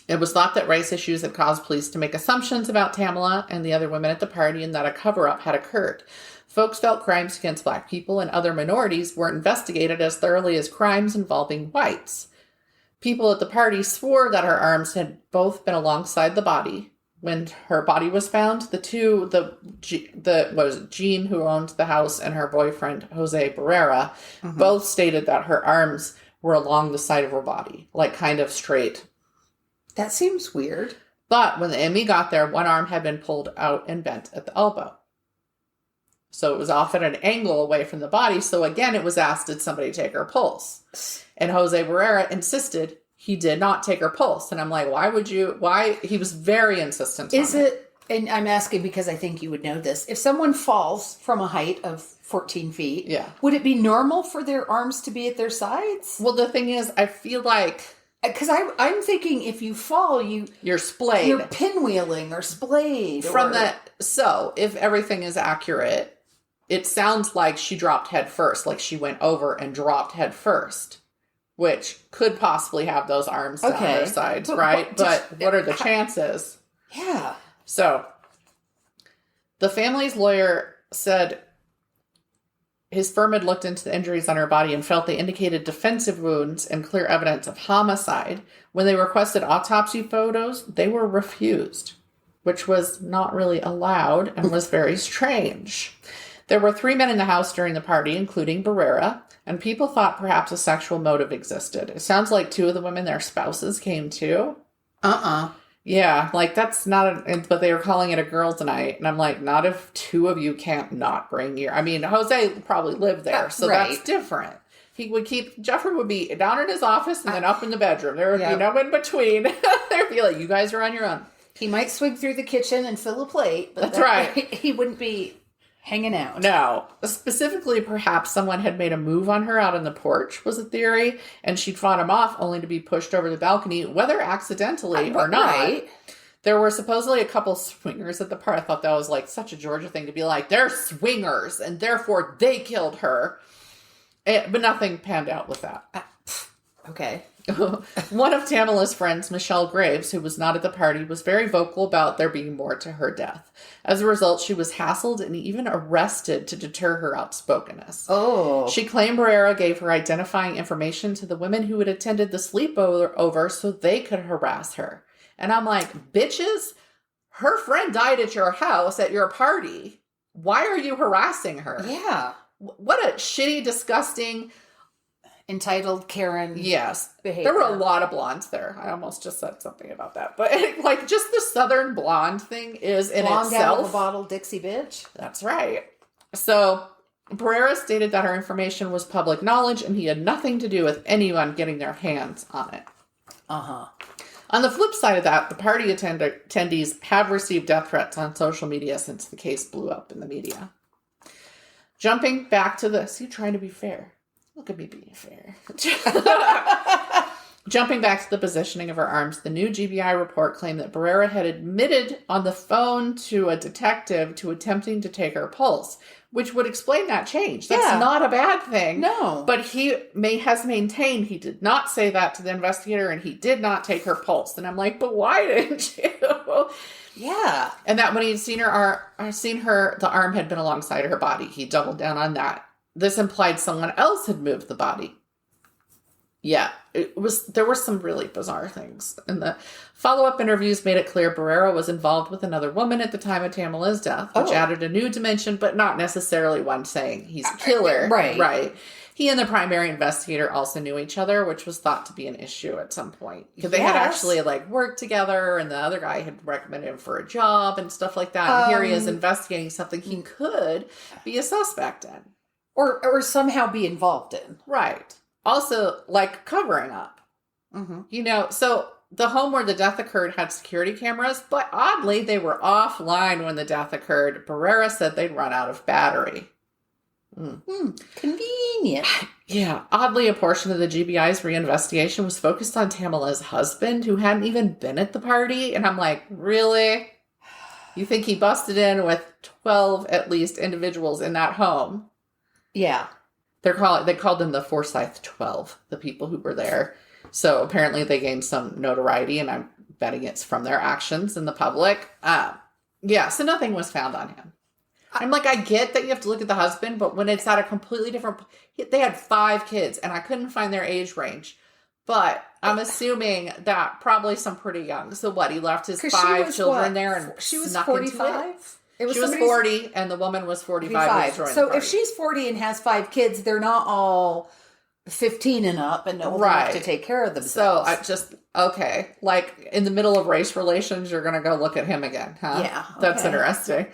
Speaker 2: It was thought that race issues had caused police to make assumptions about Tamla and the other women at the party and that a cover-up had occurred. Folks felt crimes against Black people and other minorities weren't investigated as thoroughly as crimes involving whites. People at the party swore that her arms had both been alongside the body. When her body was found, Jean, who owned the house, and her boyfriend, Jose Barrera, both stated that her arms were along the side of her body, like kind of straight.
Speaker 1: That seems weird.
Speaker 2: But when the ME got there, one arm had been pulled out and bent at the elbow. So it was off at an angle away from the body. So again, it was asked, did somebody take her pulse? And Jose Barrera insisted he did not take her pulse. And I'm like, why? He was very insistent on it.
Speaker 1: And I'm asking because I think you would know this. If someone falls from a height of 14 feet, would it be normal for their arms to be at their sides?
Speaker 2: Well, the thing is, I feel like...
Speaker 1: Because I'm thinking if you fall, you're
Speaker 2: splayed.
Speaker 1: You're pinwheeling or splayed.
Speaker 2: So if everything is accurate, it sounds like she dropped head first, like she went over and dropped head first. which could possibly have those arms down their sides, right? But what are the chances?
Speaker 1: Yeah.
Speaker 2: So the family's lawyer said his firm had looked into the injuries on her body and felt they indicated defensive wounds and clear evidence of homicide. When they requested autopsy photos, they were refused, which was not really allowed and was very strange. There were 3 men in the house during the party, including Barrera, and people thought perhaps a sexual motive existed. It sounds like 2 of the women, their spouses, came too. Yeah, like that's not, but they were calling it a girls' night. And I'm like, not if 2 of you can't not bring your, I mean, Jose probably lived there, so that's different. Jeffrey would be down in his office and then up in the bedroom. There would be no in between. There'd be like, you guys are on your own.
Speaker 1: He might swing through the kitchen and fill a plate, but
Speaker 2: that's right.
Speaker 1: He wouldn't be hanging out.
Speaker 2: No. Specifically, perhaps someone had made a move on her out on the porch was a theory, and she'd fought him off only to be pushed over the balcony, whether accidentally or not. Right. There were supposedly a couple swingers at the party. I thought that was like such a Georgia thing to be like, they're swingers, and therefore they killed her. But nothing panned out with that.
Speaker 1: Okay.
Speaker 2: One of Tamla's friends, Michelle Graves, who was not at the party, was very vocal about there being more to her death. As a result, she was hassled and even arrested to deter her outspokenness.
Speaker 1: Oh.
Speaker 2: She claimed Barrera gave her identifying information to the women who had attended the sleepover so they could harass her. And I'm like, bitches, her friend died at your house at your party. Why are you harassing her?
Speaker 1: Yeah.
Speaker 2: What a shitty, disgusting,
Speaker 1: entitled Karen.
Speaker 2: Yes.
Speaker 1: Behavior.
Speaker 2: There were a lot of blondes there. I almost just said something about that. But like just the Southern blonde thing is in
Speaker 1: blonde
Speaker 2: itself.
Speaker 1: Out of the bottle Dixie bitch.
Speaker 2: That's right. So Barrera stated that her information was public knowledge and he had nothing to do with anyone getting their hands on it. On the flip side of that, the party attendees have received death threats on social media since the case blew up in the media. Jumping back to this, you trying to be fair. Look at me being fair. Jumping back to the positioning of her arms, the new GBI report claimed that Barrera had admitted on the phone to a detective to attempting to take her pulse, which would explain that change. That's not a bad thing.
Speaker 1: No.
Speaker 2: But he has maintained he did not say that to the investigator and he did not take her pulse. And I'm like, but why didn't you?
Speaker 1: Yeah.
Speaker 2: And that when he'd seen her, the arm had been alongside her body. He doubled down on that. This implied someone else had moved the body. Yeah, there were some really bizarre things. And the follow-up interviews made it clear Barrera was involved with another woman at the time of Tamla's death, which added a new dimension, but not necessarily one saying he's a killer. Right. He and the primary investigator also knew each other, which was thought to be an issue at some point. Because they had actually worked together, and the other guy had recommended him for a job and stuff like that. And here he is investigating something he could be a suspect in.
Speaker 1: Or somehow be involved in.
Speaker 2: Right. Also, covering up. Mm-hmm. So the home where the death occurred had security cameras, but oddly, they were offline when the death occurred. Barrera said they'd run out of battery.
Speaker 1: Convenient.
Speaker 2: Yeah. Oddly, a portion of the GBI's reinvestigation was focused on Tamla's husband, who hadn't even been at the party. And I'm like, really? You think he busted in with 12, at least, individuals in that home?
Speaker 1: Yeah.
Speaker 2: They called them the Forsyth 12, the people who were there. So apparently they gained some notoriety, and I'm betting it's from their actions in the public. So nothing was found on him. I'm like, I get that you have to look at the husband, but when it's at a completely different... They had 5 kids, and I couldn't find their age range. But I'm assuming that probably some pretty young. So what, he left his 5 children there and
Speaker 1: she was
Speaker 2: snuck
Speaker 1: 45?
Speaker 2: She was 40, and the woman was 45.
Speaker 1: So if she's 40 and has 5 kids, they're not all 15 and up and old enough to take care of themselves.
Speaker 2: So in the middle of race relations, you're going to go look at him again, huh?
Speaker 1: Yeah. Okay.
Speaker 2: That's interesting.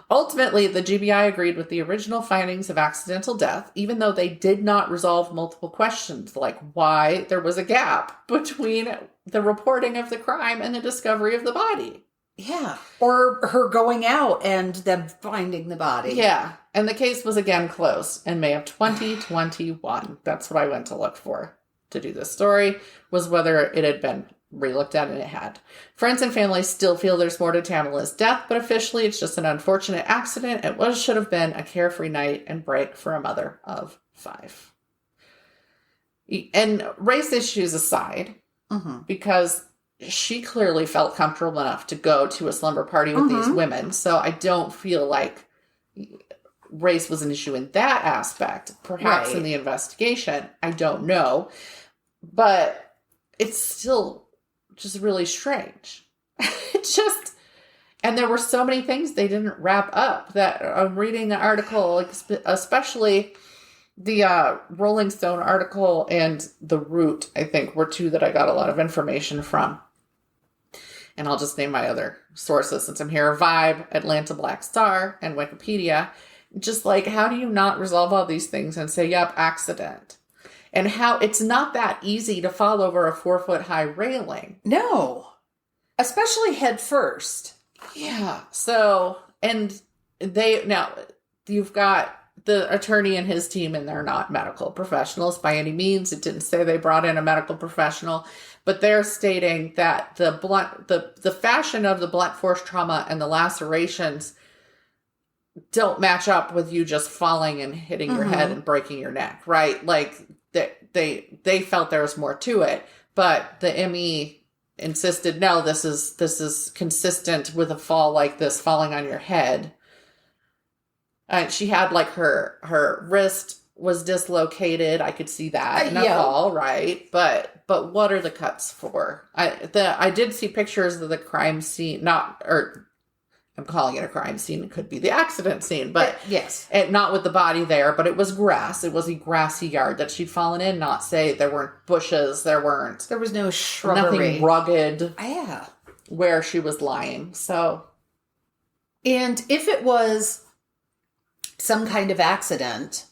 Speaker 2: Ultimately, the GBI agreed with the original findings of accidental death, even though they did not resolve multiple questions, like why there was a gap between the reporting of the crime and the discovery of the body.
Speaker 1: Yeah. Or her going out and them finding the body.
Speaker 2: Yeah. And the case was again closed in May of 2021. That's what I went to look for to do this story, was whether it had been relooked at, and it had. Friends and family still feel there's more to Tamla's death, but officially it's just an unfortunate accident. It should have been a carefree night and break for a mother of 5. And race issues aside, because she clearly felt comfortable enough to go to a slumber party with these women. So I don't feel like race was an issue in that aspect. Perhaps in the investigation. I don't know. But it's still just really strange. And there were so many things they didn't wrap up that I'm reading the article, like especially the Rolling Stone article and The Root, I think, were two that I got a lot of information from. And I'll just name my other sources since I'm here. Vibe, Atlanta Black Star, and Wikipedia. Just like, how do you not resolve all these things and say, yep, accident? And how it's not that easy to fall over a 4-foot-high railing.
Speaker 1: No. Especially head first.
Speaker 2: Yeah. So, and now you've got the attorney and his team, and they're not medical professionals by any means. It didn't say they brought in a medical professional, but they're stating that the fashion of the blunt force trauma and the lacerations don't match up with you just falling and hitting your head and breaking your neck, right? Like they felt there was more to it, but the ME insisted, no, this is consistent with a fall like this, falling on your head. And she had like her wrist was dislocated. I could see that in a fall, right? But what are the cuts for? I did see pictures of the crime scene, I'm calling it a crime scene. It could be the accident scene, but
Speaker 1: yes,
Speaker 2: not with the body there, but it was grass. It was a grassy yard that she'd fallen in, not say there weren't bushes. There was
Speaker 1: no shrubbery.
Speaker 2: Nothing rugged.
Speaker 1: Yeah.
Speaker 2: Where she was lying. So.
Speaker 1: And if it was some kind of accident,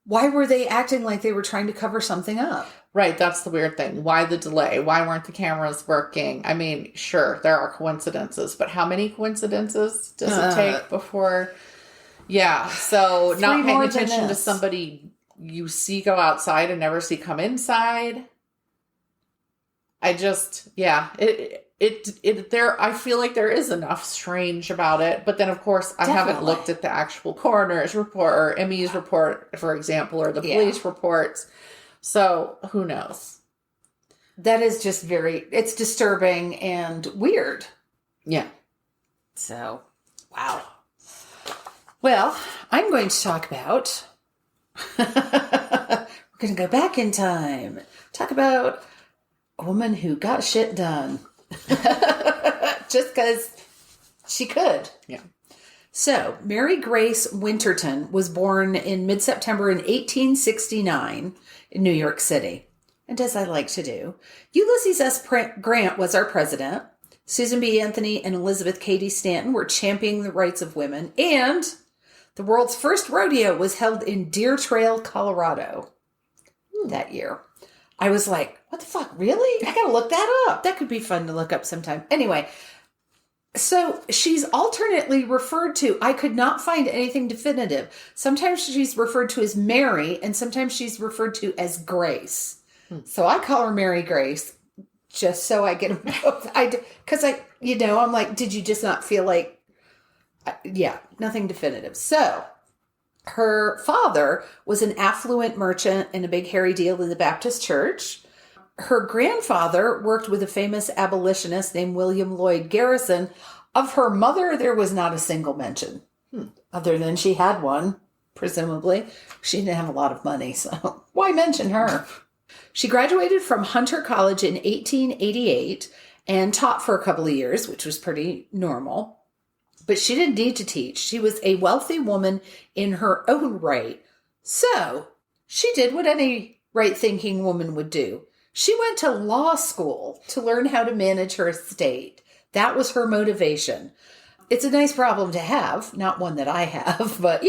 Speaker 1: why were they acting like they were trying to cover something up?
Speaker 2: Right, that's the weird thing. Why the delay? Why weren't the cameras working? I mean, sure, there are coincidences, but how many coincidences does it take before? Yeah, so not paying attention to somebody you see go outside and never see come inside. I just, I feel like there is enough strange about it, but then of course I haven't looked at the actual coroner's report or ME's report, for example, or the police reports. So who knows?
Speaker 1: That is just it's disturbing and weird.
Speaker 2: Yeah.
Speaker 1: So, wow. Well, I'm going to talk about, we're going to go back in time. Talk about a woman who got shit done. Just because she could.
Speaker 2: Yeah.
Speaker 1: So, Mary Grace Winterton was born in mid-September in 1869 in New York City. And as I like to do, Ulysses S. Grant was our president. Susan B. Anthony and Elizabeth Cady Stanton were championing the rights of women. And the world's first rodeo was held in Deer Trail, Colorado that year. I was like, what the fuck, really? I gotta look that up. That could be fun to look up sometime. Anyway, so she's alternately referred to, I could not find anything definitive. Sometimes she's referred to as Mary, and sometimes she's referred to as Grace. So I call her Mary Grace, just so I get them both. Because I'm like, did you just not feel like, nothing definitive. So her father was an affluent merchant and a big hairy deal in the Baptist church. Her grandfather worked with a famous abolitionist named William Lloyd Garrison. Of her mother, there was not a single mention, other than she had one, presumably. She didn't have a lot of money, so why mention her? She graduated from Hunter College in 1888 and taught for a couple of years, which was pretty normal. But she didn't need to teach. She was a wealthy woman in her own right. So she did what any right-thinking woman would do. She went to law school to learn how to manage her estate. That was her motivation. It's a nice problem to have, not one that I have, but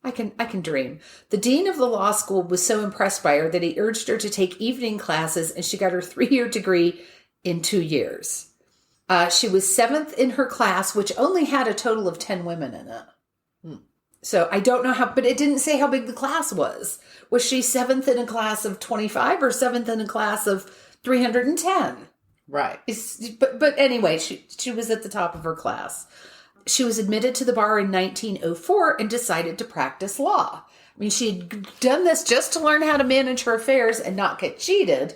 Speaker 1: I can dream. The dean of the law school was so impressed by her that he urged her to take evening classes, and she got her 3-year degree in 2 years. She was 7th in her class, which only had a total of 10 women in it. So I don't know but it didn't say how big the class was. Was she 7th in a class of 25 or 7th in a class of 310?
Speaker 2: Right.
Speaker 1: But anyway, she was at the top of her class. She was admitted to the bar in 1904 and decided to practice law. I mean, she'd done this just to learn how to manage her affairs and not get cheated,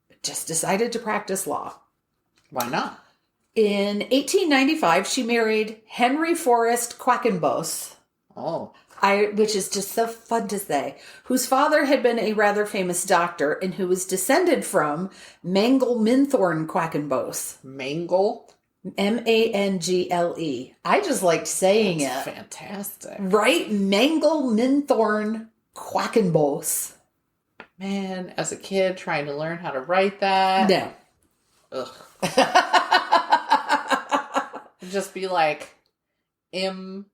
Speaker 1: but just decided to practice law.
Speaker 2: Why not?
Speaker 1: In 1895, she married Henry Forrest Quackenbos.
Speaker 2: Oh.
Speaker 1: Which is just so fun to say, whose father had been a rather famous doctor and who was descended from Mangle Minthorne Quackenbos.
Speaker 2: Mangle?
Speaker 1: Mangle. I just liked saying
Speaker 2: That's
Speaker 1: it.
Speaker 2: Fantastic.
Speaker 1: Right? Mangle Minthorne Quackenbos.
Speaker 2: Man, as a kid trying to learn how to write that.
Speaker 1: No.
Speaker 2: Ugh. Just be like, MQ.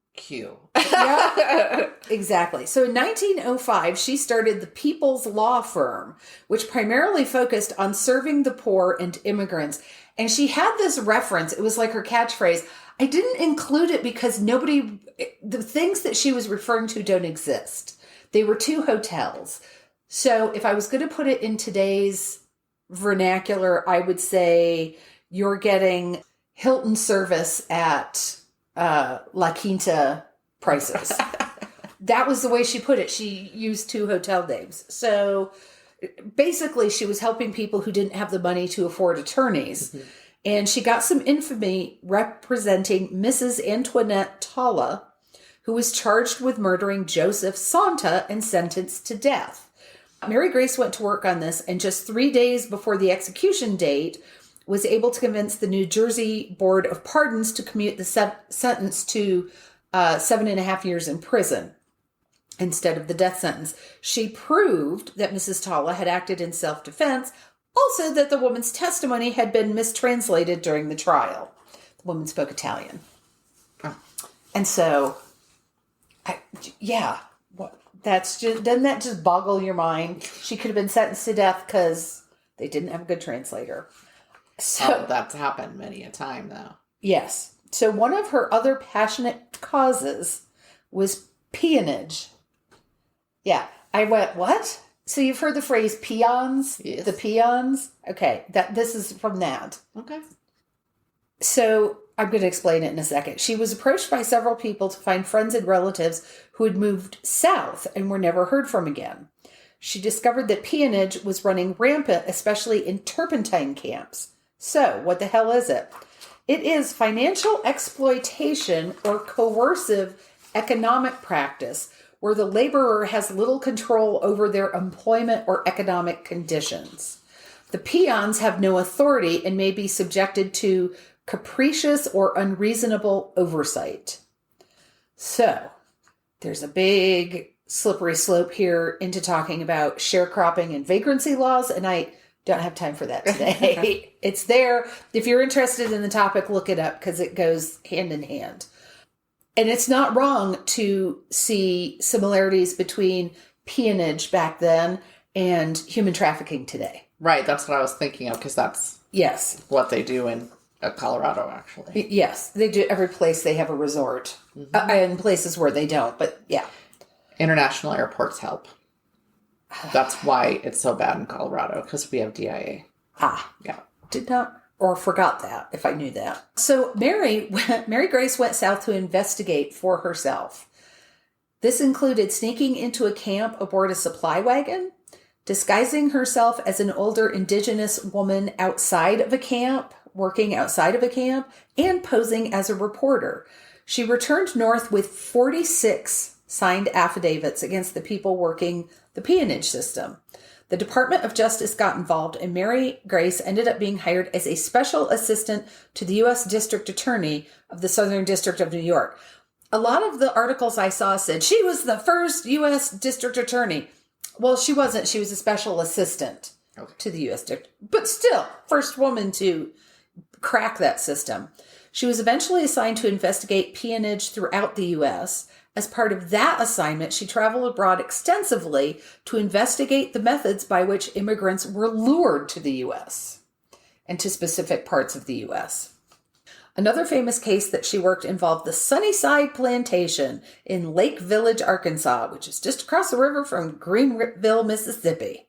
Speaker 1: Yeah, exactly. So in 1905, she started the People's Law Firm, which primarily focused on serving the poor and immigrants. And she had this reference. It was like her catchphrase. I didn't include it because the things that she was referring to don't exist. They were 2 hotels. So if I was going to put it in today's vernacular, I would say you're getting Hilton service at La Quinta prices. That was the way she put it. She used 2 hotel names. So basically she was helping people who didn't have the money to afford attorneys. Mm-hmm. And she got some infamy representing Mrs. Antoinette Talla, who was charged with murdering Joseph Santa and sentenced to death. Mary Grace went to work on this, and just 3 days before the execution date, was able to convince the New Jersey Board of Pardons to commute the sentence to 7.5 years in prison instead of the death sentence. She proved that Mrs. Talla had acted in self-defense, also that the woman's testimony had been mistranslated during the trial. The woman spoke Italian. Oh. And so, doesn't that just boggle your mind? She could have been sentenced to death because they didn't have a good translator. So
Speaker 2: that's happened many a time, though.
Speaker 1: Yes. So one of her other passionate causes was peonage. Yeah. I went, what? So you've heard the phrase peons?
Speaker 2: Yes.
Speaker 1: The peons? Okay. This is from that.
Speaker 2: Okay.
Speaker 1: So I'm going to explain it in a second. She was approached by several people to find friends and relatives who had moved south and were never heard from again. She discovered that peonage was running rampant, especially in turpentine camps. So, what the hell is it? It is financial exploitation or coercive economic practice where the laborer has little control over their employment or economic conditions. The peons have no authority and may be subjected to capricious or unreasonable oversight. So, there's a big slippery slope here into talking about sharecropping and vagrancy laws, and I don't have time for that today. It's there. If you're interested in the topic, look it up because it goes hand in hand. And it's not wrong to see similarities between peonage back then and human trafficking today.
Speaker 2: Right. That's what I was thinking of because that's what they do in Colorado, actually.
Speaker 1: Yes. They do. Every place they have a resort. Mm-hmm. And places where they don't. But yeah.
Speaker 2: International airports help. That's why it's so bad in Colorado, because we have DIA.
Speaker 1: Yeah. Did not, or forgot that, if I knew that. So Mary Grace went south to investigate for herself. This included sneaking into a camp aboard a supply wagon, disguising herself as an older indigenous woman outside of a camp, working outside of a camp, and posing as a reporter. She returned north with 46 signed affidavits against the people working the peonage system. The Department of Justice got involved, and Mary Grace ended up being hired as a special assistant to the U.S. District Attorney of the Southern District of New York. A lot of the articles I saw said she was the first U.S. District Attorney. Well, she wasn't. She was a special assistant to the U.S. District. But still, first woman to crack that system. She was eventually assigned to investigate peonage throughout the U.S., As part of that assignment, she traveled abroad extensively to investigate the methods by which immigrants were lured to the U.S. and to specific parts of the U.S. Another famous case that she worked involved the Sunnyside Plantation in Lake Village, Arkansas, which is just across the river from Greenville, Mississippi.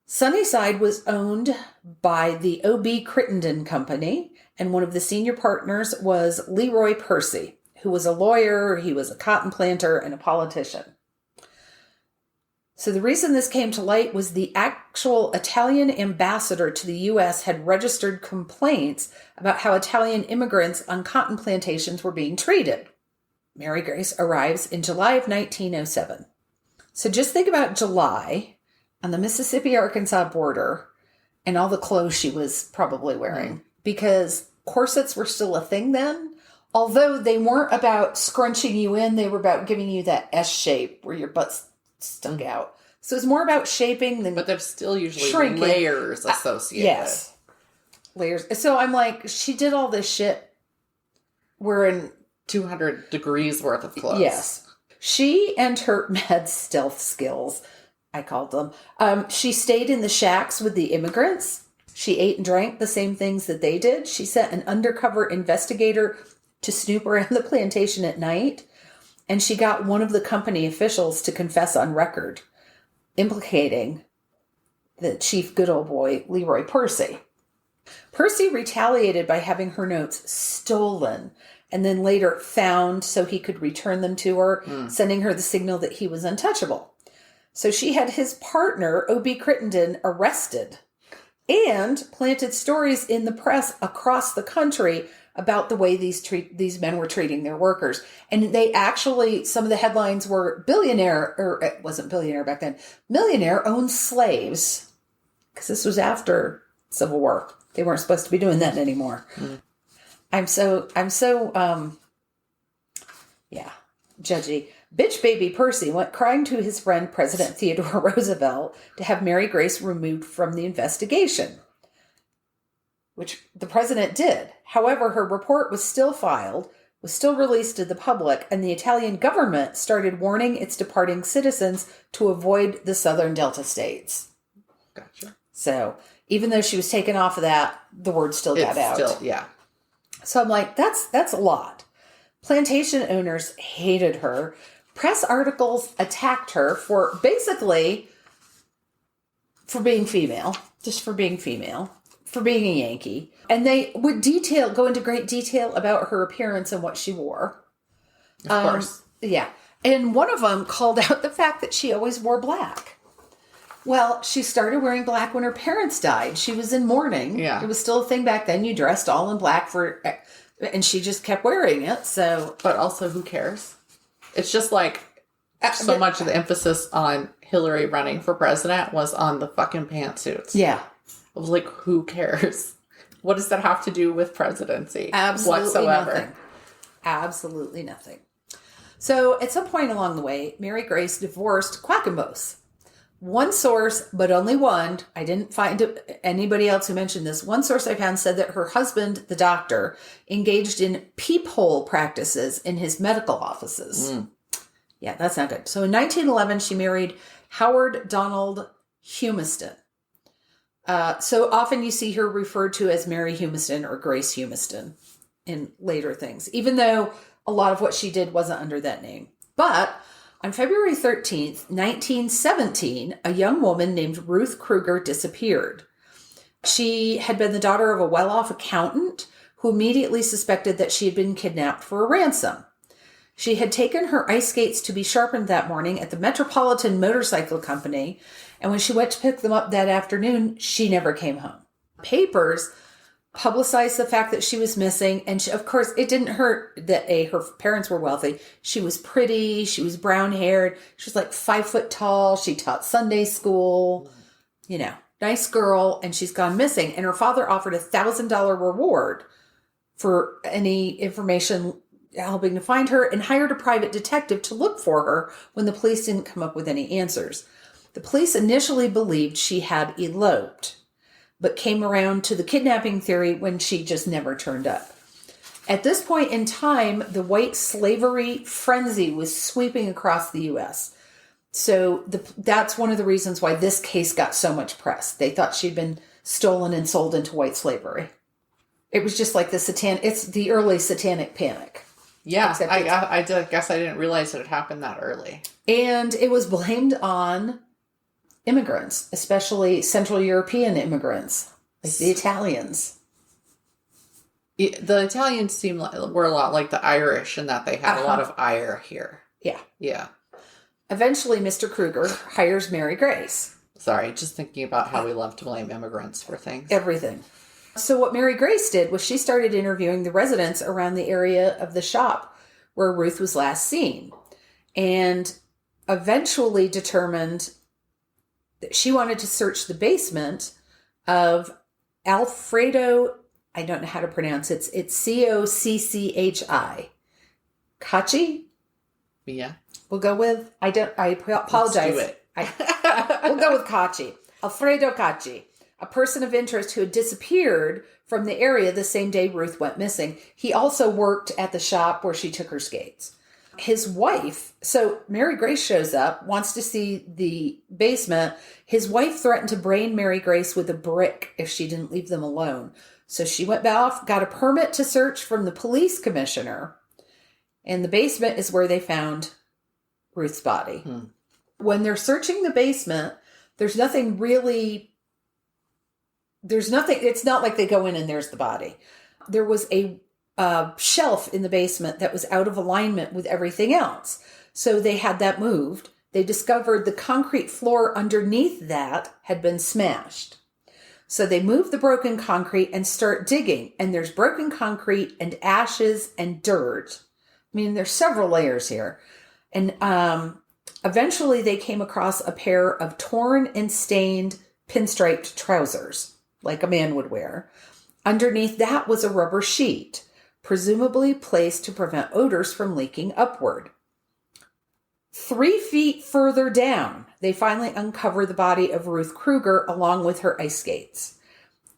Speaker 1: Sunnyside was owned by the O.B. Crittenden Company, and one of the senior partners was Leroy Percy, who was a lawyer, he was a cotton planter, and a politician. So the reason this came to light was the actual Italian ambassador to the U.S. had registered complaints about how Italian immigrants on cotton plantations were being treated. Mary Grace arrives in July of 1907. So just think about July on the Mississippi-Arkansas border and all the clothes she was probably wearing. Because corsets were still a thing then. Although they weren't about scrunching you in, they were about giving you that S shape where your butt's stuck out. So it's more about shaping than
Speaker 2: But there's still usually
Speaker 1: shrinking.
Speaker 2: layers associated.
Speaker 1: Yes. Layers. So I'm like, she did all this shit. We're in
Speaker 2: 200 degrees worth of clothes.
Speaker 1: Yes. She and her mad stealth skills, I called them. She stayed in the shacks with the immigrants. She ate and drank the same things that they did. She sent an undercover investigator to snoop around the plantation at night. And she got one of the company officials to confess on record, implicating the chief good old boy, Leroy Percy. Percy retaliated by having her notes stolen and then later found so he could return them to her, sending her the signal that he was untouchable. So she had his partner, O.B. Crittenden, arrested and planted stories in the press across the country about the way these men were treating their workers. And they actually, some of the headlines were billionaire, or it wasn't billionaire back then, millionaire owned slaves. Because this was after Civil War. They weren't supposed to be doing that anymore. I'm so judgy. Bitch baby Percy went crying to his friend President Theodore Roosevelt to have Mary Grace removed from the investigation, which the president did. However, her report was still filed, was still released to the public, and the Italian government started warning its departing citizens to avoid the southern Delta states.
Speaker 2: Gotcha.
Speaker 1: So even though she was taken off of that, the word still got out.
Speaker 2: Yeah.
Speaker 1: So I'm like, that's a lot. Plantation owners hated her. Press articles attacked her for basically for being female, just for being female, for being a Yankee. And they would go into great detail about her appearance and what she wore.
Speaker 2: Of course.
Speaker 1: Yeah. And one of them called out the fact that she always wore black. Well, she started wearing black when her parents died. She was in mourning.
Speaker 2: Yeah.
Speaker 1: It was still a thing back then. You dressed all in black and she just kept wearing it. So,
Speaker 2: but also, who cares? It's just like so much of the emphasis on Hillary running for president was on the fucking pantsuits.
Speaker 1: Yeah.
Speaker 2: I was like, who cares? What does that have to do with presidency?
Speaker 1: Absolutely
Speaker 2: whatsoever?
Speaker 1: Nothing. Absolutely nothing. So at some point along the way, Mary Grace divorced Quackenbos. One source, but only one, I didn't find anybody else who mentioned this. One source I found said that her husband, the doctor, engaged in peephole practices in his medical offices. Yeah, that's not good. So in 1911, she married Howard Donald Humiston. So often you see her referred to as Mary Humiston or Grace Humiston in later things, even though a lot of what she did wasn't under that name. But on February 13th, 1917, a young woman named Ruth Kruger disappeared. She had been the daughter of a well-off accountant who immediately suspected that she had been kidnapped for a ransom. She had taken her ice skates to be sharpened that morning at the Metropolitan Motorcycle Company, and when she went to pick them up that afternoon, she never came home. Papers publicized the fact that she was missing, and of course, it didn't hurt that her parents were wealthy. She was pretty, she was brown-haired, she was like 5 foot tall, she taught Sunday school, nice girl, and she's gone missing. And her father offered a $1,000 reward for any information helping to find her and hired a private detective to look for her when the police didn't come up with any answers. The police initially believed she had eloped, but came around to the kidnapping theory when she just never turned up. At this point in time, the white slavery frenzy was sweeping across the U.S. So that's one of the reasons why this case got so much press. They thought she'd been stolen and sold into white slavery. It was just like it's the early satanic panic.
Speaker 2: Yeah, I guess I didn't realize it had happened that early. And
Speaker 1: it was blamed on immigrants, especially Central European immigrants, like the Italians.
Speaker 2: The Italians were a lot like the Irish in that they had a lot of ire here.
Speaker 1: Yeah.
Speaker 2: Yeah.
Speaker 1: Eventually, Mr. Kruger hires Mary Grace.
Speaker 2: Sorry, just thinking about how we love to blame immigrants for things.
Speaker 1: Everything. So what Mary Grace did was she started interviewing the residents around the area of the shop where Ruth was last seen, and eventually determined that she wanted to search the basement of Alfredo, I don't know how to pronounce it. It's Cocchi. Cocchi?
Speaker 2: Yeah.
Speaker 1: We'll go with, I apologize.
Speaker 2: Let's do it.
Speaker 1: We'll go with Cocchi. Alfredo Cocchi, a person of interest who had disappeared from the area the same day Ruth went missing. He also worked at the shop where she took her skates. His wife, so Mary Grace shows up, wants to see the basement. His wife threatened to brain Mary Grace with a brick if she didn't leave them alone. So she went off, got a permit to search from the police commissioner, and the basement is where they found Ruth's body. When they're searching the basement, it's not like they go in and there's the body. There was a shelf in the basement that was out of alignment with everything else. So they had that moved. They discovered the concrete floor underneath that had been smashed. So they move the broken concrete and start digging. And there's broken concrete and ashes and dirt. I mean, there's several layers here. And eventually they came across a pair of torn and stained pinstriped trousers, like a man would wear. Underneath that was a rubber sheet, presumably placed to prevent odors from leaking upward. 3 feet further down, they finally uncover the body of Ruth Kruger along with her ice skates.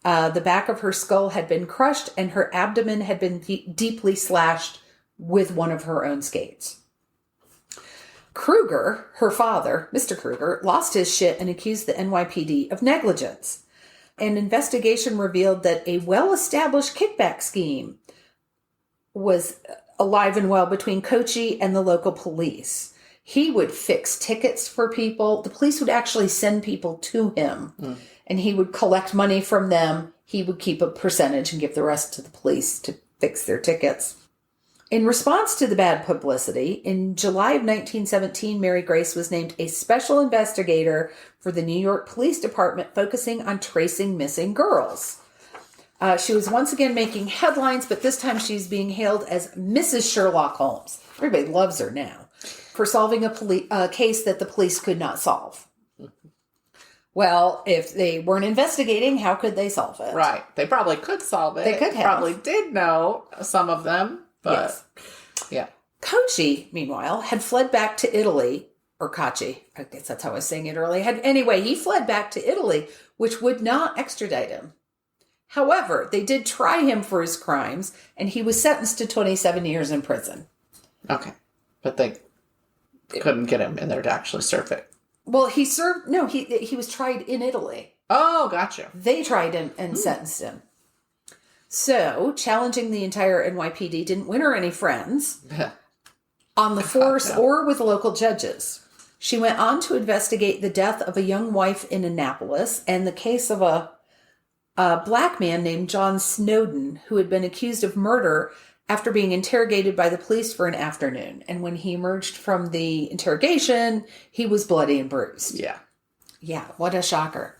Speaker 1: The back of her skull had been crushed and her abdomen had been deeply slashed with one of her own skates. Kruger, her father, Mr. Kruger, lost his shit and accused the NYPD of negligence. An investigation revealed that a well-established kickback scheme was alive and well between Cocchi and the local police. He would fix tickets for people. The police would actually send people to him, and he would collect money from them. He would keep a percentage and give the rest to the police to fix their tickets. In response to the bad publicity, in July of 1917, Mary Grace was named a special investigator for the New York Police Department, focusing on tracing missing girls. She was once again making headlines, but this time she's being hailed as Mrs. Sherlock Holmes. Everybody loves her now for solving a case that the police could not solve. Well, if they weren't investigating, how could they solve it?
Speaker 2: Right. They probably could solve it.
Speaker 1: They could have.
Speaker 2: Probably did know some of them. But,
Speaker 1: yes.
Speaker 2: Yeah.
Speaker 1: Cocchi, meanwhile, had fled back to Italy, or Cocchi, I guess that's how I was saying it earlier. Anyway, he fled back to Italy, which would not extradite him. However, they did try him for his crimes, and he was sentenced to 27 years in prison.
Speaker 2: Okay. But they couldn't get him in there to actually serve it.
Speaker 1: Well, he was tried in Italy.
Speaker 2: Oh, gotcha.
Speaker 1: They tried him and sentenced him. So, challenging the entire NYPD didn't win her any friends on the force or with local judges. She went on to investigate the death of a young wife in Annapolis and the case of a black man named John Snowden, who had been accused of murder after being interrogated by the police for an afternoon. And when he emerged from the interrogation, he was bloody and bruised.
Speaker 2: Yeah.
Speaker 1: Yeah, what a shocker.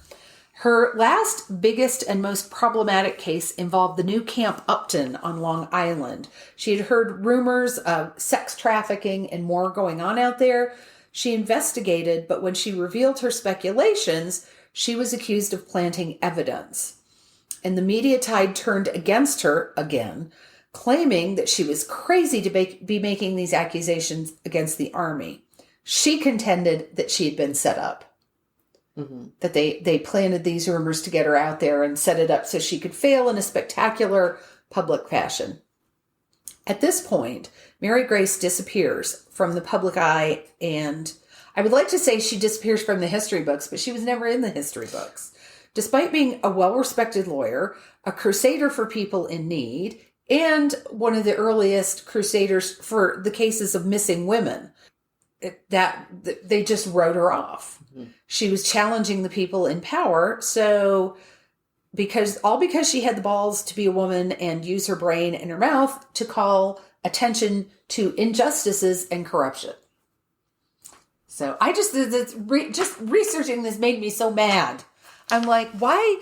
Speaker 1: Her last, biggest, and most problematic case involved the new Camp Upton on Long Island. She had heard rumors of sex trafficking and more going on out there. She investigated, but when she revealed her speculations, she was accused of planting evidence. And the media tide turned against her again, claiming that she was crazy to be making these accusations against the army. She contended that she had been set up. Mm-hmm. That they planted these rumors to get her out there and set it up so she could fail in a spectacular public fashion. At this point, Mary Grace disappears from the public eye, and I would like to say she disappears from the history books, but she was never in the history books. Despite being a well-respected lawyer, a crusader for people in need, and one of the earliest crusaders for the cases of missing women, that they just wrote her off. Mm-hmm. She was challenging the people in power. So because she had the balls to be a woman and use her brain and her mouth to call attention to injustices and corruption. So I just researching this made me so mad. I'm like, why,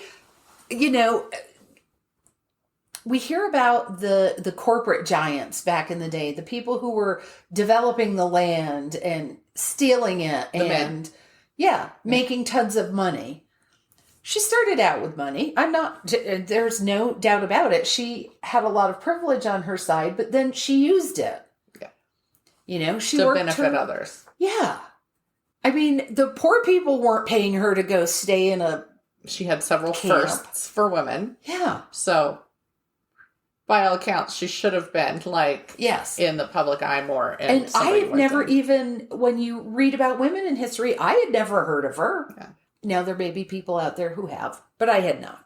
Speaker 1: we hear about the corporate giants back in the day, the people who were developing the land and stealing it making tons of money. She started out with money. There's no doubt about it. She had a lot of privilege on her side, but then she used it.
Speaker 2: Yeah.
Speaker 1: She
Speaker 2: to
Speaker 1: worked
Speaker 2: benefit others.
Speaker 1: Yeah. I mean, the poor people weren't paying her to go stay in a
Speaker 2: She had several
Speaker 1: camp.
Speaker 2: Firsts for women.
Speaker 1: Yeah.
Speaker 2: So, by all accounts, she should have been, in the public eye more.
Speaker 1: And I had never even, when you read about women in history, I had never heard of her.
Speaker 2: Yeah.
Speaker 1: Now, there may be people out there who have, but I had not.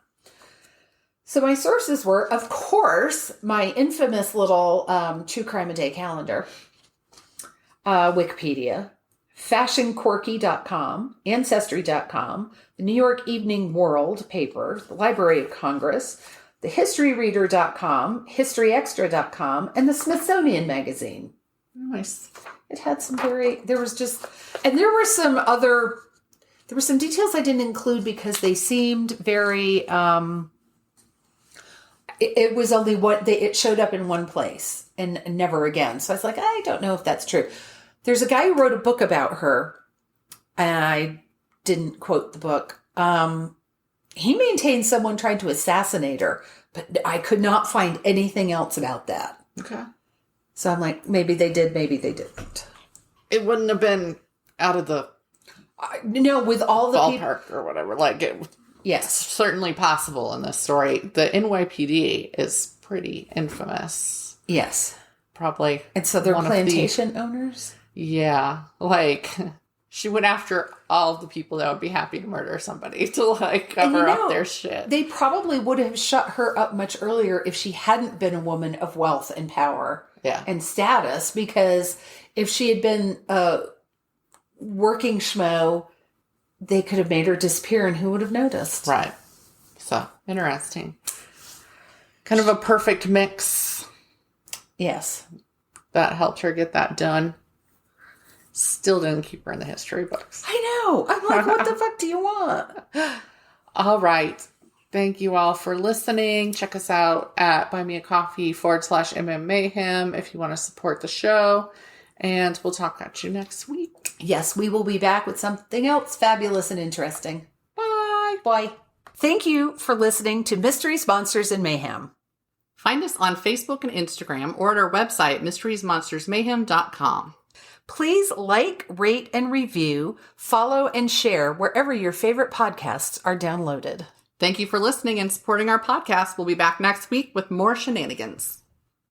Speaker 1: So my sources were, of course, my infamous little True Crime a Day calendar, Wikipedia, fashionquirky.com, ancestry.com, the New York Evening World paper, the Library of Congress, the historyreader.com, historyextra.com, and the Smithsonian Magazine.
Speaker 2: Nice.
Speaker 1: It had some there were some details I didn't include because they seemed very, it was only it showed up in one place and never again. So I was like, I don't know if that's true. There's a guy who wrote a book about her, and I didn't quote the book. He maintained someone tried to assassinate her, but I could not find anything else about that.
Speaker 2: Okay.
Speaker 1: So I'm like, maybe they did, maybe they didn't.
Speaker 2: It wouldn't have been out of the
Speaker 1: with all the
Speaker 2: ballpark or whatever. It's certainly possible in this story. The NYPD is pretty infamous.
Speaker 1: Yes.
Speaker 2: Probably.
Speaker 1: And so they're plantation owners?
Speaker 2: Yeah. She went after all of the people that would be happy to murder somebody to cover up their shit.
Speaker 1: They probably would have shut her up much earlier if she hadn't been a woman of wealth and power and status, because if she had been a working schmo, they could have made her disappear and who would have noticed?
Speaker 2: Right. So, interesting. Kind of a perfect mix.
Speaker 1: Yes.
Speaker 2: That helped her get that done. Still didn't keep her in the history books.
Speaker 1: I know. I'm like, what the fuck do you want?
Speaker 2: All right. Thank you all for listening. Check us out at buymeacoffee.com/mmmayhem if you want to support the show. And we'll talk at you next week.
Speaker 1: Yes, we will be back with something else fabulous and interesting.
Speaker 2: Bye.
Speaker 1: Bye. Thank you for listening to Mysteries, Monsters, and Mayhem.
Speaker 2: Find us on Facebook and Instagram or at our website, mysteriesmonstersmayhem.com.
Speaker 1: Please like, rate, and review, follow, and share wherever your favorite podcasts are downloaded.
Speaker 2: Thank you for listening and supporting our podcast. We'll be back next week with more shenanigans.